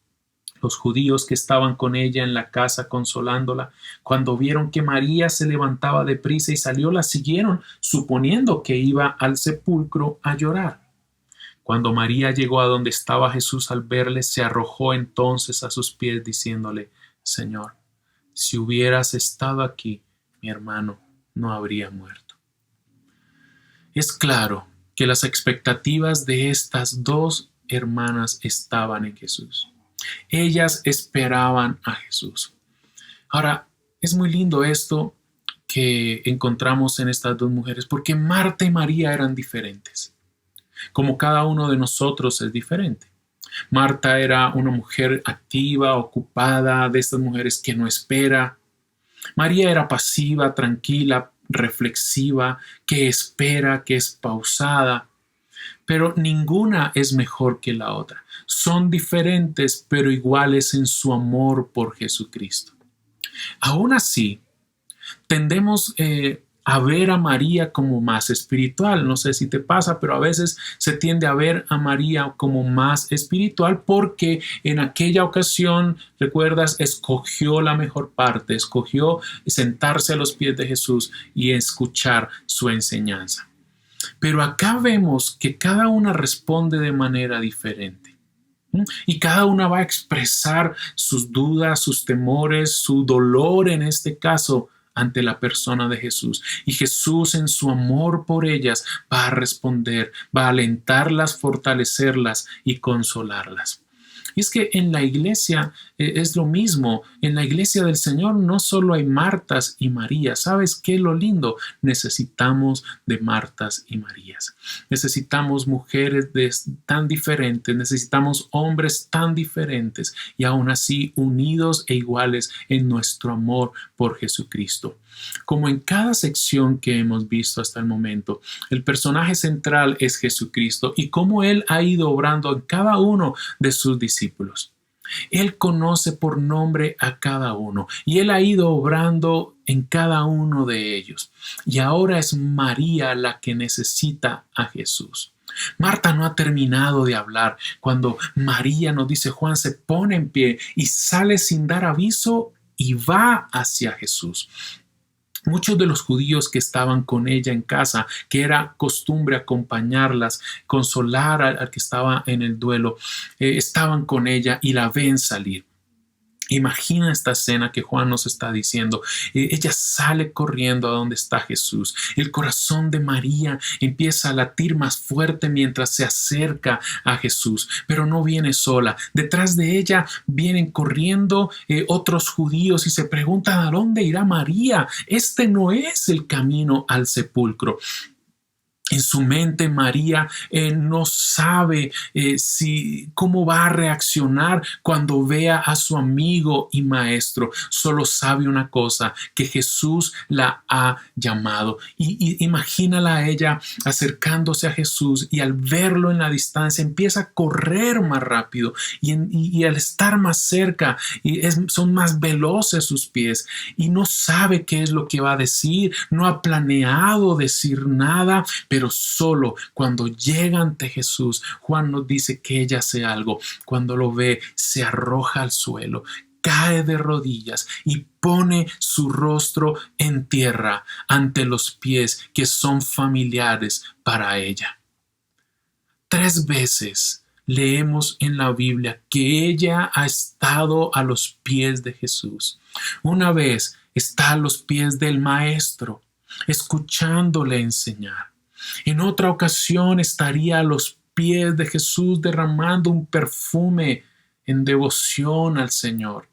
los judíos que estaban con ella en la casa consolándola, cuando vieron que María se levantaba deprisa y salió, la siguieron, suponiendo que iba al sepulcro a llorar. Cuando María llegó a donde estaba Jesús, al verle, se arrojó entonces a sus pies, diciéndole: Señor, si hubieras estado aquí, mi hermano no habría muerto. Es claro que las expectativas de estas dos hermanas estaban en Jesús. Ellas esperaban a Jesús. Ahora, es muy lindo esto que encontramos en estas dos mujeres, porque Marta y María eran diferentes, como cada uno de nosotros es diferente. Marta era una mujer activa, ocupada, de estas mujeres que no espera. María era pasiva, tranquila, reflexiva, que espera, que es pausada. Pero ninguna es mejor que la otra. Son diferentes, pero iguales en su amor por Jesucristo. Aún así, tendemos a ver a María como más espiritual. No sé si te pasa, pero a veces se tiende a ver a María como más espiritual porque en aquella ocasión, recuerdas, escogió la mejor parte, escogió sentarse a los pies de Jesús y escuchar su enseñanza. Pero acá vemos que cada una responde de manera diferente. Y cada una va a expresar sus dudas, sus temores, su dolor en este caso ante la persona de Jesús. Y Jesús en su amor por ellas va a responder, va a alentarlas, fortalecerlas y consolarlas. Y es que en la iglesia es lo mismo. En la iglesia del Señor no solo hay Martas y Marías. ¿Sabes qué es lo lindo? Necesitamos de Martas y Marías. Necesitamos mujeres tan diferentes. Necesitamos hombres tan diferentes y aún así unidos e iguales en nuestro amor por Jesucristo. Como en cada sección que hemos visto hasta el momento, el personaje central es Jesucristo y cómo Él ha ido obrando en cada uno de sus discípulos. Él conoce por nombre a cada uno y Él ha ido obrando en cada uno de ellos. Y ahora es María la que necesita a Jesús. Marta no ha terminado de hablar cuando María, nos dice Juan, se pone en pie y sale sin dar aviso y va hacia Jesús. Muchos de los judíos que estaban con ella en casa, que era costumbre acompañarlas, consolar al que estaba en el duelo, estaban con ella y la ven salir. Imagina esta escena que Juan nos está diciendo. Ella sale corriendo a donde está Jesús. El corazón de María empieza a latir más fuerte mientras se acerca a Jesús, pero no viene sola. Detrás de ella vienen corriendo otros judíos y se preguntan: ¿a dónde irá María? Este no es el camino al sepulcro. En su mente María no sabe cómo va a reaccionar cuando vea a su amigo y maestro. Solo sabe una cosa, que Jesús la ha llamado. Y imagínala a ella acercándose a Jesús y al verlo en la distancia empieza a correr más rápido y al estar más cerca son más veloces sus pies y no sabe qué es lo que va a decir, no ha planeado decir nada, pero solo cuando llega ante Jesús, Juan nos dice que ella hace algo. Cuando lo ve, se arroja al suelo, cae de rodillas y pone su rostro en tierra ante los pies que son familiares para ella. 3 veces leemos en la Biblia que ella ha estado a los pies de Jesús. Una vez está a los pies del Maestro, escuchándole enseñar. En otra ocasión estaría a los pies de Jesús derramando un perfume en devoción al Señor.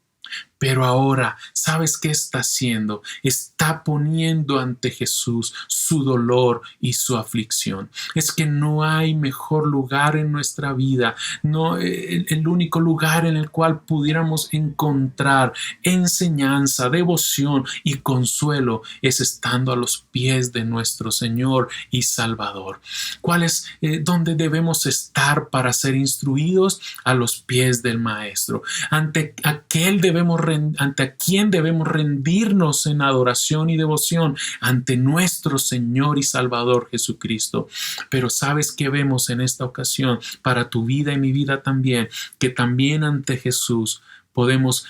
Pero ahora, ¿sabes qué está haciendo? Está poniendo ante Jesús su dolor y su aflicción. Es que no hay mejor lugar en nuestra vida, no el único lugar en el cual pudiéramos encontrar enseñanza, devoción y consuelo es estando a los pies de nuestro Señor y Salvador. ¿Cuál es dónde debemos estar para ser instruidos? A los pies del Maestro. Ante aquel debemos ante quién debemos rendirnos en adoración y devoción, ante nuestro Señor y Salvador Jesucristo. Pero ¿sabes qué vemos en esta ocasión? Para tu vida y mi vida también, que también ante Jesús podemos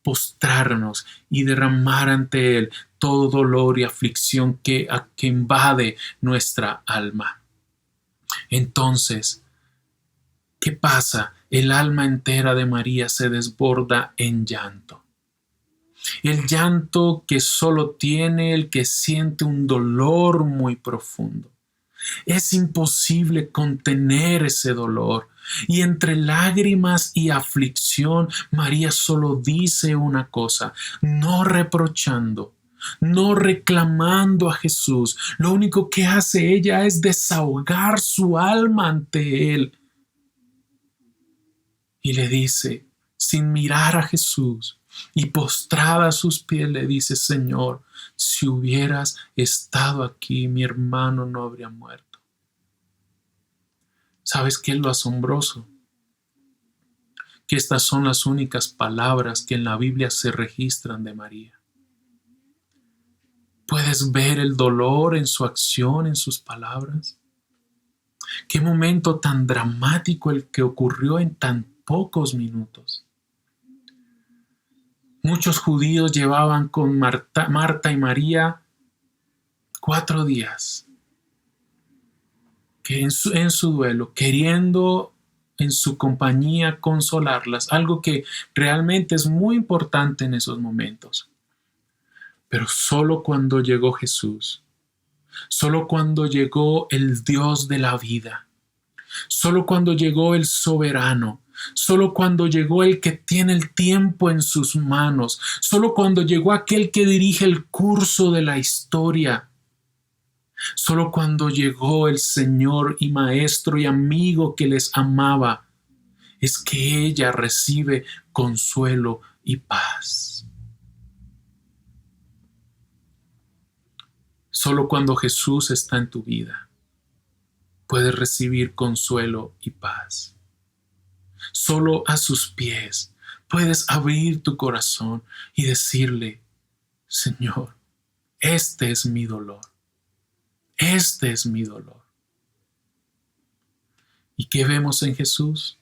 postrarnos y derramar ante Él todo dolor y aflicción que invade nuestra alma. Entonces, ¿qué pasa? El alma entera de María se desborda en llanto. El llanto que solo tiene el que siente un dolor muy profundo. Es imposible contener ese dolor. Y entre lágrimas y aflicción, María solo dice una cosa, no reprochando, no reclamando a Jesús. Lo único que hace ella es desahogar su alma ante Él. Y le dice, sin mirar a Jesús y postrada a sus pies, le dice, Señor, si hubieras estado aquí, mi hermano no habría muerto. ¿Sabes qué es lo asombroso? Que estas son las únicas palabras que en la Biblia se registran de María. ¿Puedes ver el dolor en su acción, en sus palabras? Qué momento tan dramático el que ocurrió en tan pocos minutos. Muchos judíos llevaban con Marta y María 4 días que en su duelo, queriendo en su compañía consolarlas, algo que realmente es muy importante en esos momentos. Pero solo cuando llegó Jesús, solo cuando llegó el Dios de la vida, solo cuando llegó el soberano, solo cuando llegó el que tiene el tiempo en sus manos, solo cuando llegó aquel que dirige el curso de la historia, solo cuando llegó el Señor y Maestro y amigo que les amaba, es que ella recibe consuelo y paz. Solo cuando Jesús está en tu vida, puedes recibir consuelo y paz. Solo a sus pies puedes abrir tu corazón y decirle, Señor, este es mi dolor. Este es mi dolor. ¿Y qué vemos en Jesús?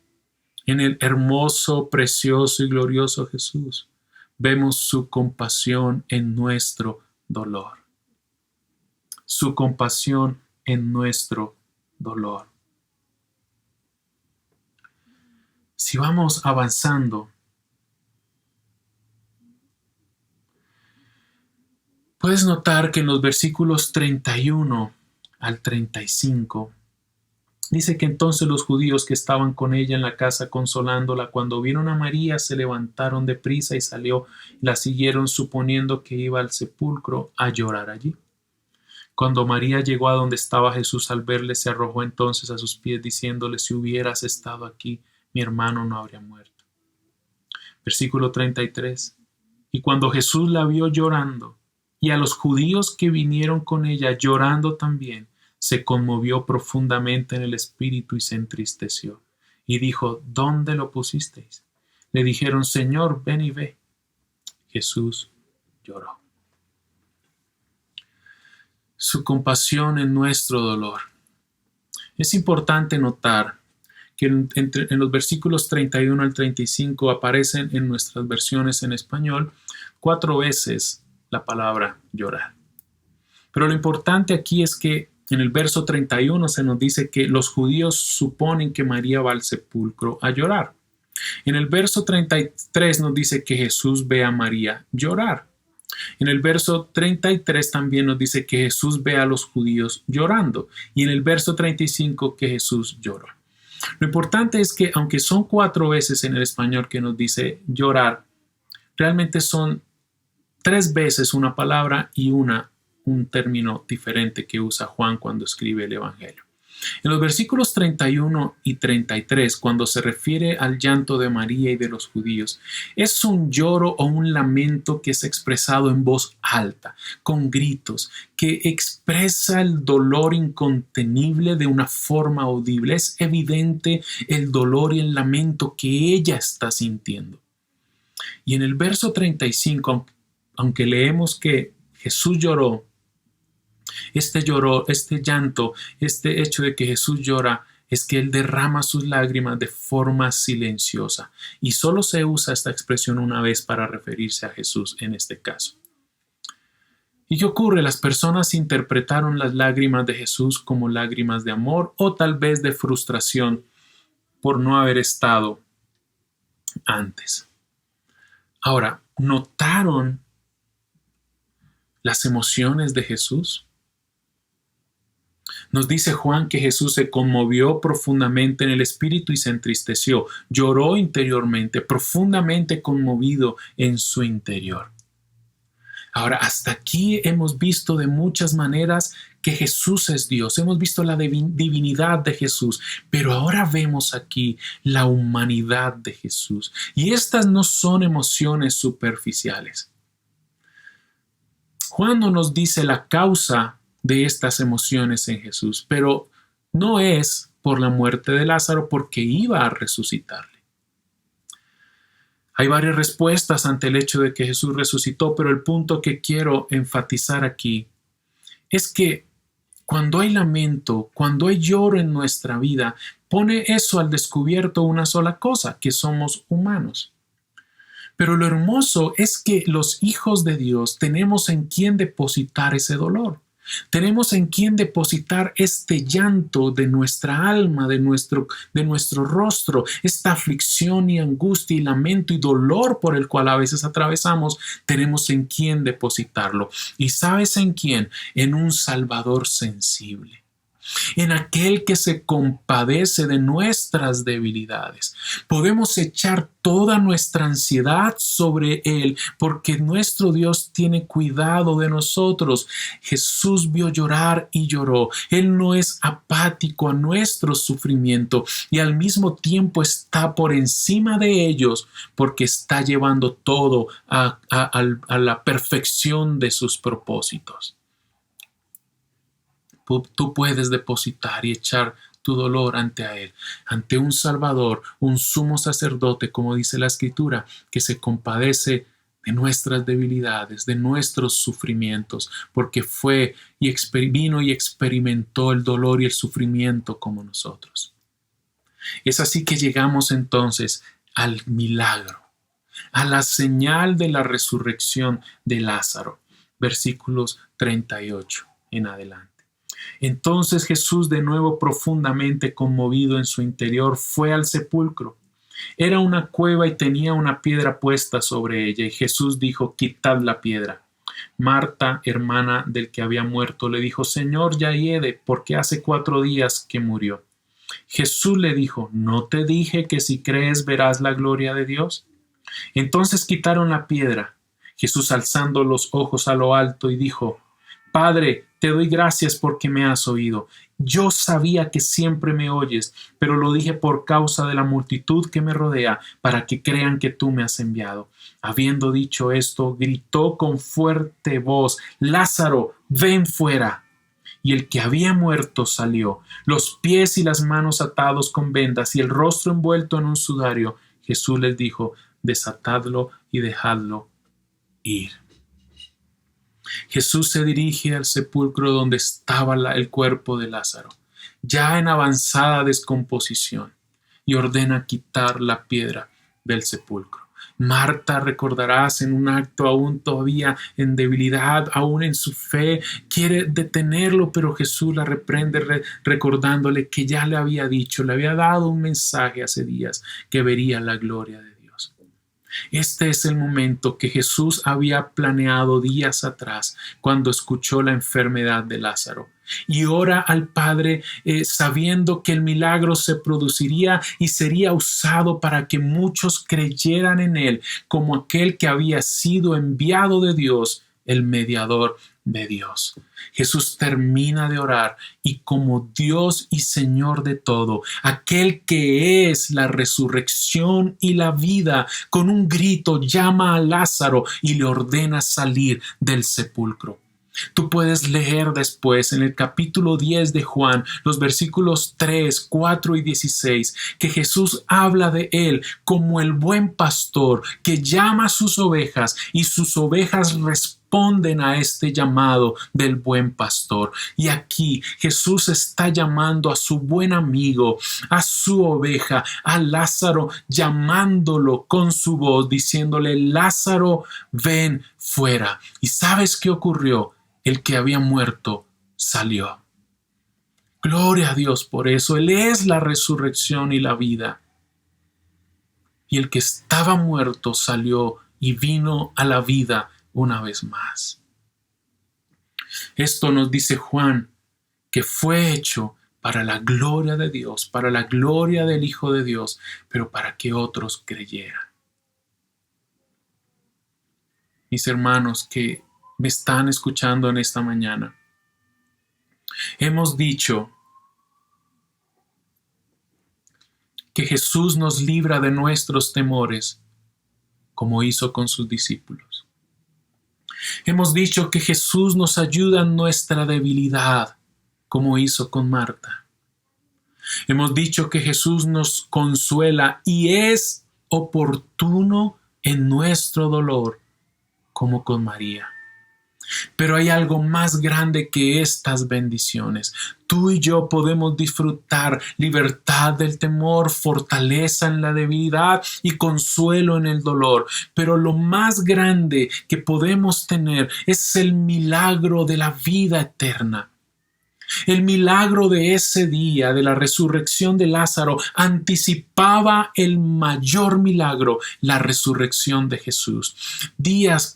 En el hermoso, precioso y glorioso Jesús. Vemos su compasión en nuestro dolor. Su compasión en nuestro dolor. Si vamos avanzando, puedes notar que en los versículos 31 al 35 dice que entonces los judíos que estaban con ella en la casa consolándola, cuando vieron a María, se levantaron de prisa y salió, la siguieron suponiendo que iba al sepulcro a llorar allí. Cuando María llegó a donde estaba Jesús, al verle, se arrojó entonces a sus pies, diciéndole, si hubieras estado aquí, mi hermano no habría muerto. Versículo 33. Y cuando Jesús la vio llorando, y a los judíos que vinieron con ella llorando también, se conmovió profundamente en el espíritu y se entristeció. Y dijo, ¿dónde lo pusisteis? Le dijeron, Señor, ven y ve. Jesús lloró. Su compasión en nuestro dolor. Es importante notar que en los versículos 31 al 35 aparecen en nuestras versiones en español 4 veces la palabra llorar. Pero lo importante aquí es que en el verso 31 se nos dice que los judíos suponen que María va al sepulcro a llorar. En el verso 33 nos dice que Jesús ve a María llorar. En el verso 33 también nos dice que Jesús ve a los judíos llorando. Y en el verso 35 que Jesús lloró. Lo importante es que aunque son 4 veces en el español que nos dice llorar, realmente son 3 veces una palabra y un término diferente que usa Juan cuando escribe el Evangelio. En los versículos 31 y 33, cuando se refiere al llanto de María y de los judíos, es un lloro o un lamento que es expresado en voz alta, con gritos, que expresa el dolor incontenible de una forma audible. Es evidente el dolor y el lamento que ella está sintiendo. Y en el verso 35, aunque leemos que Jesús lloró, este llanto, este hecho de que Jesús llora, es que Él derrama sus lágrimas de forma silenciosa. Y solo se usa esta expresión una vez para referirse a Jesús en este caso. ¿Y qué ocurre? Las personas interpretaron las lágrimas de Jesús como lágrimas de amor o tal vez de frustración por no haber estado antes. Ahora, ¿notaron las emociones de Jesús? Nos dice Juan que Jesús se conmovió profundamente en el espíritu y se entristeció. Lloró interiormente, profundamente conmovido en su interior. Ahora, hasta aquí hemos visto de muchas maneras que Jesús es Dios. Hemos visto la divinidad de Jesús, pero ahora vemos aquí la humanidad de Jesús. Y estas no son emociones superficiales. Juan no nos dice la causa de estas emociones en Jesús, pero no es por la muerte de Lázaro, porque iba a resucitarle. Hay varias respuestas ante el hecho de que Jesús resucitó, pero el punto que quiero enfatizar aquí es que cuando hay lamento, cuando hay lloro en nuestra vida, pone eso al descubierto una sola cosa, que somos humanos. Pero lo hermoso es que los hijos de Dios tenemos en quién depositar ese dolor. Tenemos en quién depositar este llanto de nuestra alma, de nuestro rostro, esta aflicción y angustia y lamento y dolor por el cual a veces atravesamos. Tenemos en quién depositarlo. ¿Y sabes en quién? En un Salvador sensible. En aquel que se compadece de nuestras debilidades. Podemos echar toda nuestra ansiedad sobre Él, porque nuestro Dios tiene cuidado de nosotros. Jesús vio llorar y lloró. Él no es apático a nuestro sufrimiento y al mismo tiempo está por encima de ellos, porque está llevando todo a la perfección de sus propósitos. Tú puedes depositar y echar tu dolor ante Él, ante un Salvador, un sumo sacerdote, como dice la Escritura, que se compadece de nuestras debilidades, de nuestros sufrimientos, porque fue y vino y experimentó el dolor y el sufrimiento como nosotros. Es así que llegamos entonces al milagro, a la señal de la resurrección de Lázaro, versículos 38 en adelante. Entonces Jesús, de nuevo profundamente conmovido en su interior, fue al sepulcro. Era una cueva y tenía una piedra puesta sobre ella, y Jesús dijo: quitad la piedra. Marta, hermana del que había muerto, le dijo: Señor, ya hiede, porque hace 4 días que murió. Jesús le dijo: ¿no te dije que si crees verás la gloria de Dios? Entonces quitaron la piedra. Jesús, alzando los ojos a lo alto, y dijo: Padre, te doy gracias porque me has oído. Yo sabía que siempre me oyes, pero lo dije por causa de la multitud que me rodea, para que crean que tú me has enviado. Habiendo dicho esto, gritó con fuerte voz: Lázaro, ven fuera. Y el que había muerto salió, los pies y las manos atados con vendas y el rostro envuelto en un sudario. Jesús les dijo: desatadlo y dejadlo ir. Jesús se dirige al sepulcro donde estaba el cuerpo de Lázaro, ya en avanzada descomposición, y ordena quitar la piedra del sepulcro. Marta, recordarás, en un acto aún todavía en debilidad, aún en su fe, quiere detenerlo, pero Jesús la reprende recordándole que ya le había dicho, le había dado un mensaje hace días, que vería la gloria de Dios. Este es el momento que Jesús había planeado días atrás cuando escuchó la enfermedad de Lázaro. Y ora al Padre sabiendo que el milagro se produciría y sería usado para que muchos creyeran en Él como aquel que había sido enviado de Dios, el mediador de Dios. Jesús termina de orar y como Dios y Señor de todo, aquel que es la resurrección y la vida, con un grito llama a Lázaro y le ordena salir del sepulcro. Tú puedes leer después en el capítulo 10 de Juan, los versículos 3, 4 y 16, que Jesús habla de él como el buen pastor que llama a sus ovejas y sus ovejas responden a este llamado del buen pastor. Y aquí Jesús está llamando a su buen amigo, a su oveja, a Lázaro, llamándolo con su voz, diciéndole: Lázaro, ven fuera. ¿Y sabes qué ocurrió? El que había muerto salió. Gloria a Dios por eso. Él es la resurrección y la vida. Y el que estaba muerto salió y vino a la vida una vez más. Esto nos dice Juan, que fue hecho para la gloria de Dios, para la gloria del Hijo de Dios, pero para que otros creyeran. Mis hermanos que me están escuchando en esta mañana, hemos dicho que Jesús nos libra de nuestros temores, como hizo con sus discípulos. Hemos dicho que Jesús nos ayuda en nuestra debilidad, como hizo con Marta. Hemos dicho que Jesús nos consuela y es oportuno en nuestro dolor, como con María. Pero hay algo más grande que estas bendiciones. Tú y yo podemos disfrutar libertad del temor, fortaleza en la debilidad y consuelo en el dolor. Pero lo más grande que podemos tener es el milagro de la vida eterna. El milagro de ese día, de la resurrección de Lázaro, anticipaba el mayor milagro, la resurrección de Jesús.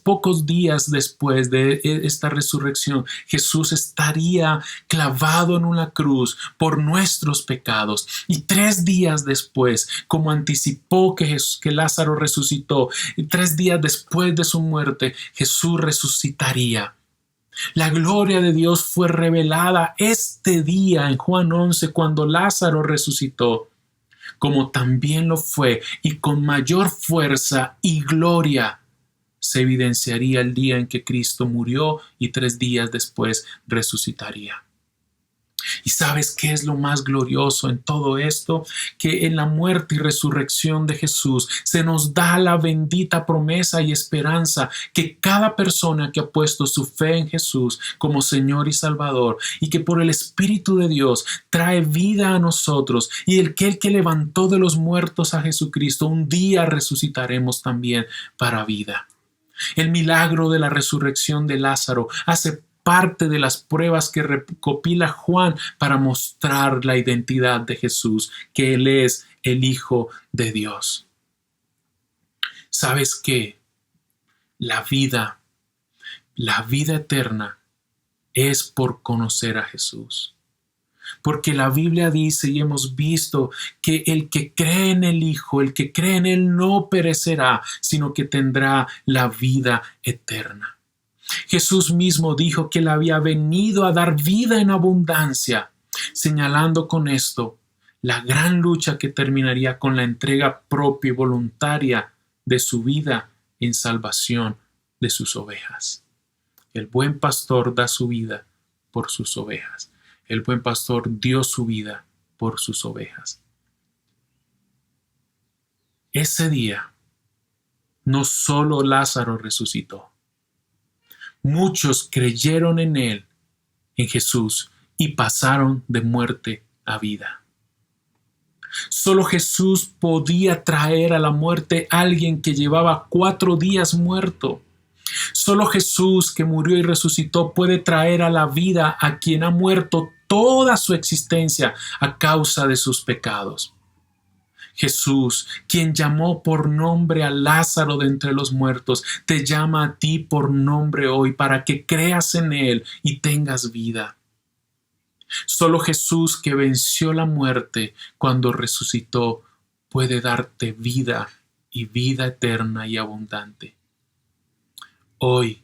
Pocos días después de esta resurrección, Jesús estaría clavado en una cruz por nuestros pecados. Y 3 días después, como anticipó que Lázaro resucitó, y 3 días después de su muerte, Jesús resucitaría. La gloria de Dios fue revelada este día en Juan 11 cuando Lázaro resucitó, como también lo fue y con mayor fuerza y gloria se evidenciaría el día en que Cristo murió y 3 días después resucitaría. ¿Y sabes qué es lo más glorioso en todo esto? Que en la muerte y resurrección de Jesús se nos da la bendita promesa y esperanza que cada persona que ha puesto su fe en Jesús como Señor y Salvador y que por el Espíritu de Dios trae vida a nosotros y el que levantó de los muertos a Jesucristo, un día resucitaremos también para vida. El milagro de la resurrección de Lázaro hace parte de las pruebas que recopila Juan para mostrar la identidad de Jesús, que Él es el Hijo de Dios. ¿Sabes qué? La vida eterna es por conocer a Jesús. Porque la Biblia dice y hemos visto que el que cree en el Hijo, el que cree en Él no perecerá, sino que tendrá la vida eterna. Jesús mismo dijo que Él había venido a dar vida en abundancia, señalando con esto la gran lucha que terminaría con la entrega propia y voluntaria de su vida en salvación de sus ovejas. El buen pastor da su vida por sus ovejas. El buen pastor dio su vida por sus ovejas. Ese día, no solo Lázaro resucitó. Muchos creyeron en Él, en Jesús, y pasaron de muerte a vida. Solo Jesús podía traer a la muerte a alguien que llevaba 4 días muerto. Solo Jesús, que murió y resucitó, puede traer a la vida a quien ha muerto toda su existencia a causa de sus pecados. Jesús, quien llamó por nombre a Lázaro de entre los muertos, te llama a ti por nombre hoy para que creas en Él y tengas vida. Solo Jesús, que venció la muerte cuando resucitó, puede darte vida y vida eterna y abundante. Hoy,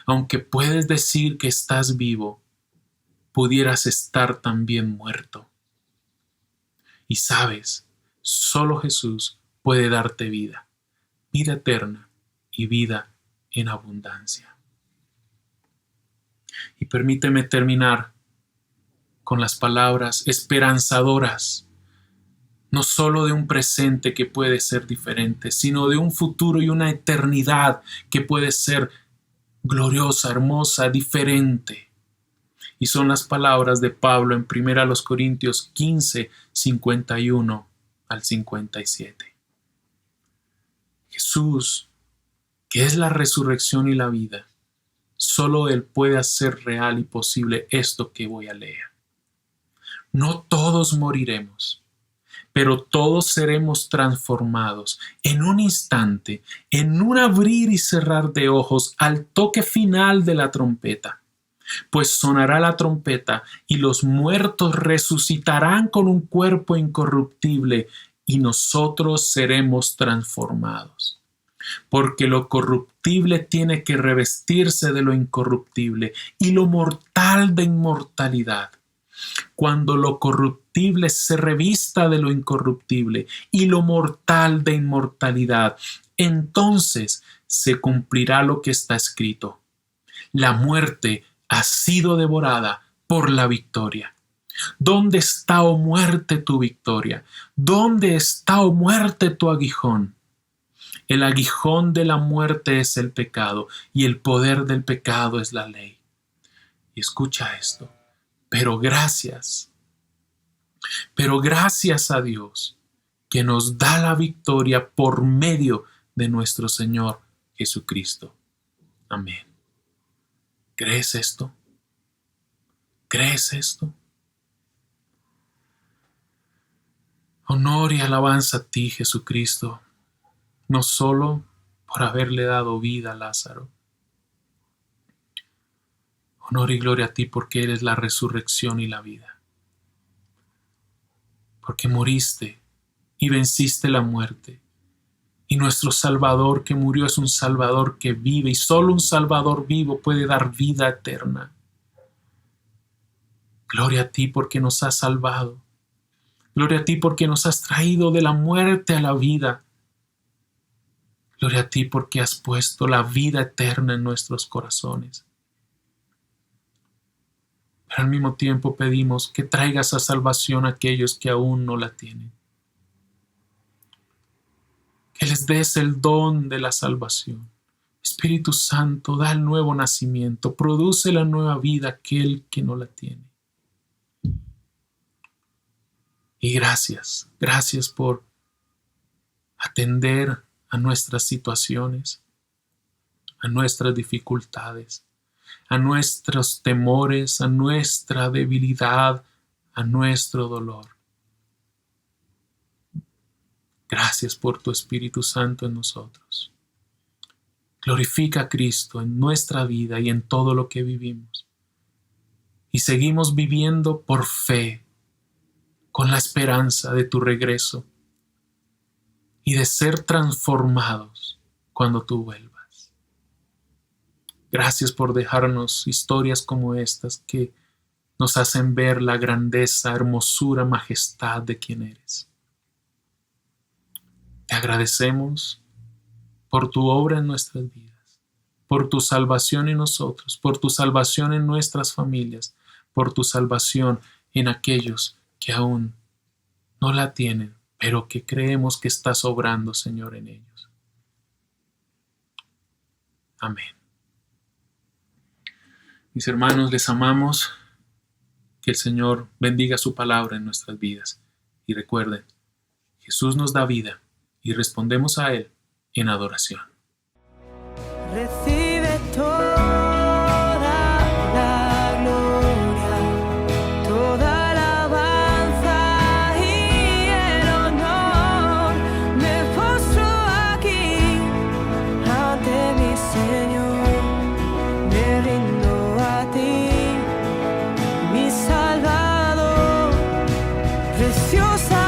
aunque puedes decir que estás vivo, pudieras estar también muerto. Y sabes, solo Jesús puede darte vida, vida eterna y vida en abundancia. Y permíteme terminar con las palabras esperanzadoras, no solo de un presente que puede ser diferente, sino de un futuro y una eternidad que puede ser gloriosa, hermosa, diferente. Y son las palabras de Pablo en 1 Corintios 15, 51 al 57. Jesús, que es la resurrección y la vida, solo Él puede hacer real y posible esto que voy a leer. No todos moriremos, pero todos seremos transformados en un instante, en un abrir y cerrar de ojos, al toque final de la trompeta. Pues sonará la trompeta y los muertos resucitarán con un cuerpo incorruptible y nosotros seremos transformados. Porque lo corruptible tiene que revestirse de lo incorruptible y lo mortal de inmortalidad. Cuando lo corruptible se revista de lo incorruptible y lo mortal de inmortalidad, entonces se cumplirá lo que está escrito. La muerte ha sido devorada por la victoria. ¿Dónde está, oh muerte, tu victoria? ¿Dónde está, oh muerte, tu aguijón? El aguijón de la muerte es el pecado y el poder del pecado es la ley. Y escucha esto. Pero gracias a Dios que nos da la victoria por medio de nuestro Señor Jesucristo. Amén. ¿Crees esto? ¿Crees esto? Honor y alabanza a ti, Jesucristo, no solo por haberle dado vida a Lázaro. Honor y gloria a ti porque eres la resurrección y la vida. Porque moriste y venciste la muerte. Y nuestro Salvador que murió es un Salvador que vive y solo un Salvador vivo puede dar vida eterna. Gloria a ti porque nos has salvado. Gloria a ti porque nos has traído de la muerte a la vida. Gloria a ti porque has puesto la vida eterna en nuestros corazones. Pero al mismo tiempo pedimos que traigas a salvación a aquellos que aún no la tienen. Que les des el don de la salvación. Espíritu Santo, da el nuevo nacimiento, produce la nueva vida a aquel que no la tiene. Y gracias por atender a nuestras situaciones, a nuestras dificultades, a nuestros temores, a nuestra debilidad, a nuestro dolor. Gracias por tu Espíritu Santo en nosotros. Glorifica a Cristo en nuestra vida y en todo lo que vivimos. Y seguimos viviendo por fe, con la esperanza de tu regreso y de ser transformados cuando tú vuelvas. Gracias por dejarnos historias como estas que nos hacen ver la grandeza, hermosura, majestad de quien eres. Te agradecemos por tu obra en nuestras vidas, por tu salvación en nosotros, por tu salvación en nuestras familias, por tu salvación en aquellos que aún no la tienen, pero que creemos que estás obrando, Señor, en ellos. Amén. Mis hermanos, les amamos. Que el Señor bendiga su palabra en nuestras vidas. Y recuerden, Jesús nos da vida y respondemos a Él en adoración. Recibe toda la gloria, toda la alabanza y el honor. Me postro aquí ante mi Señor, me rindo a ti, mi Salvador, preciosa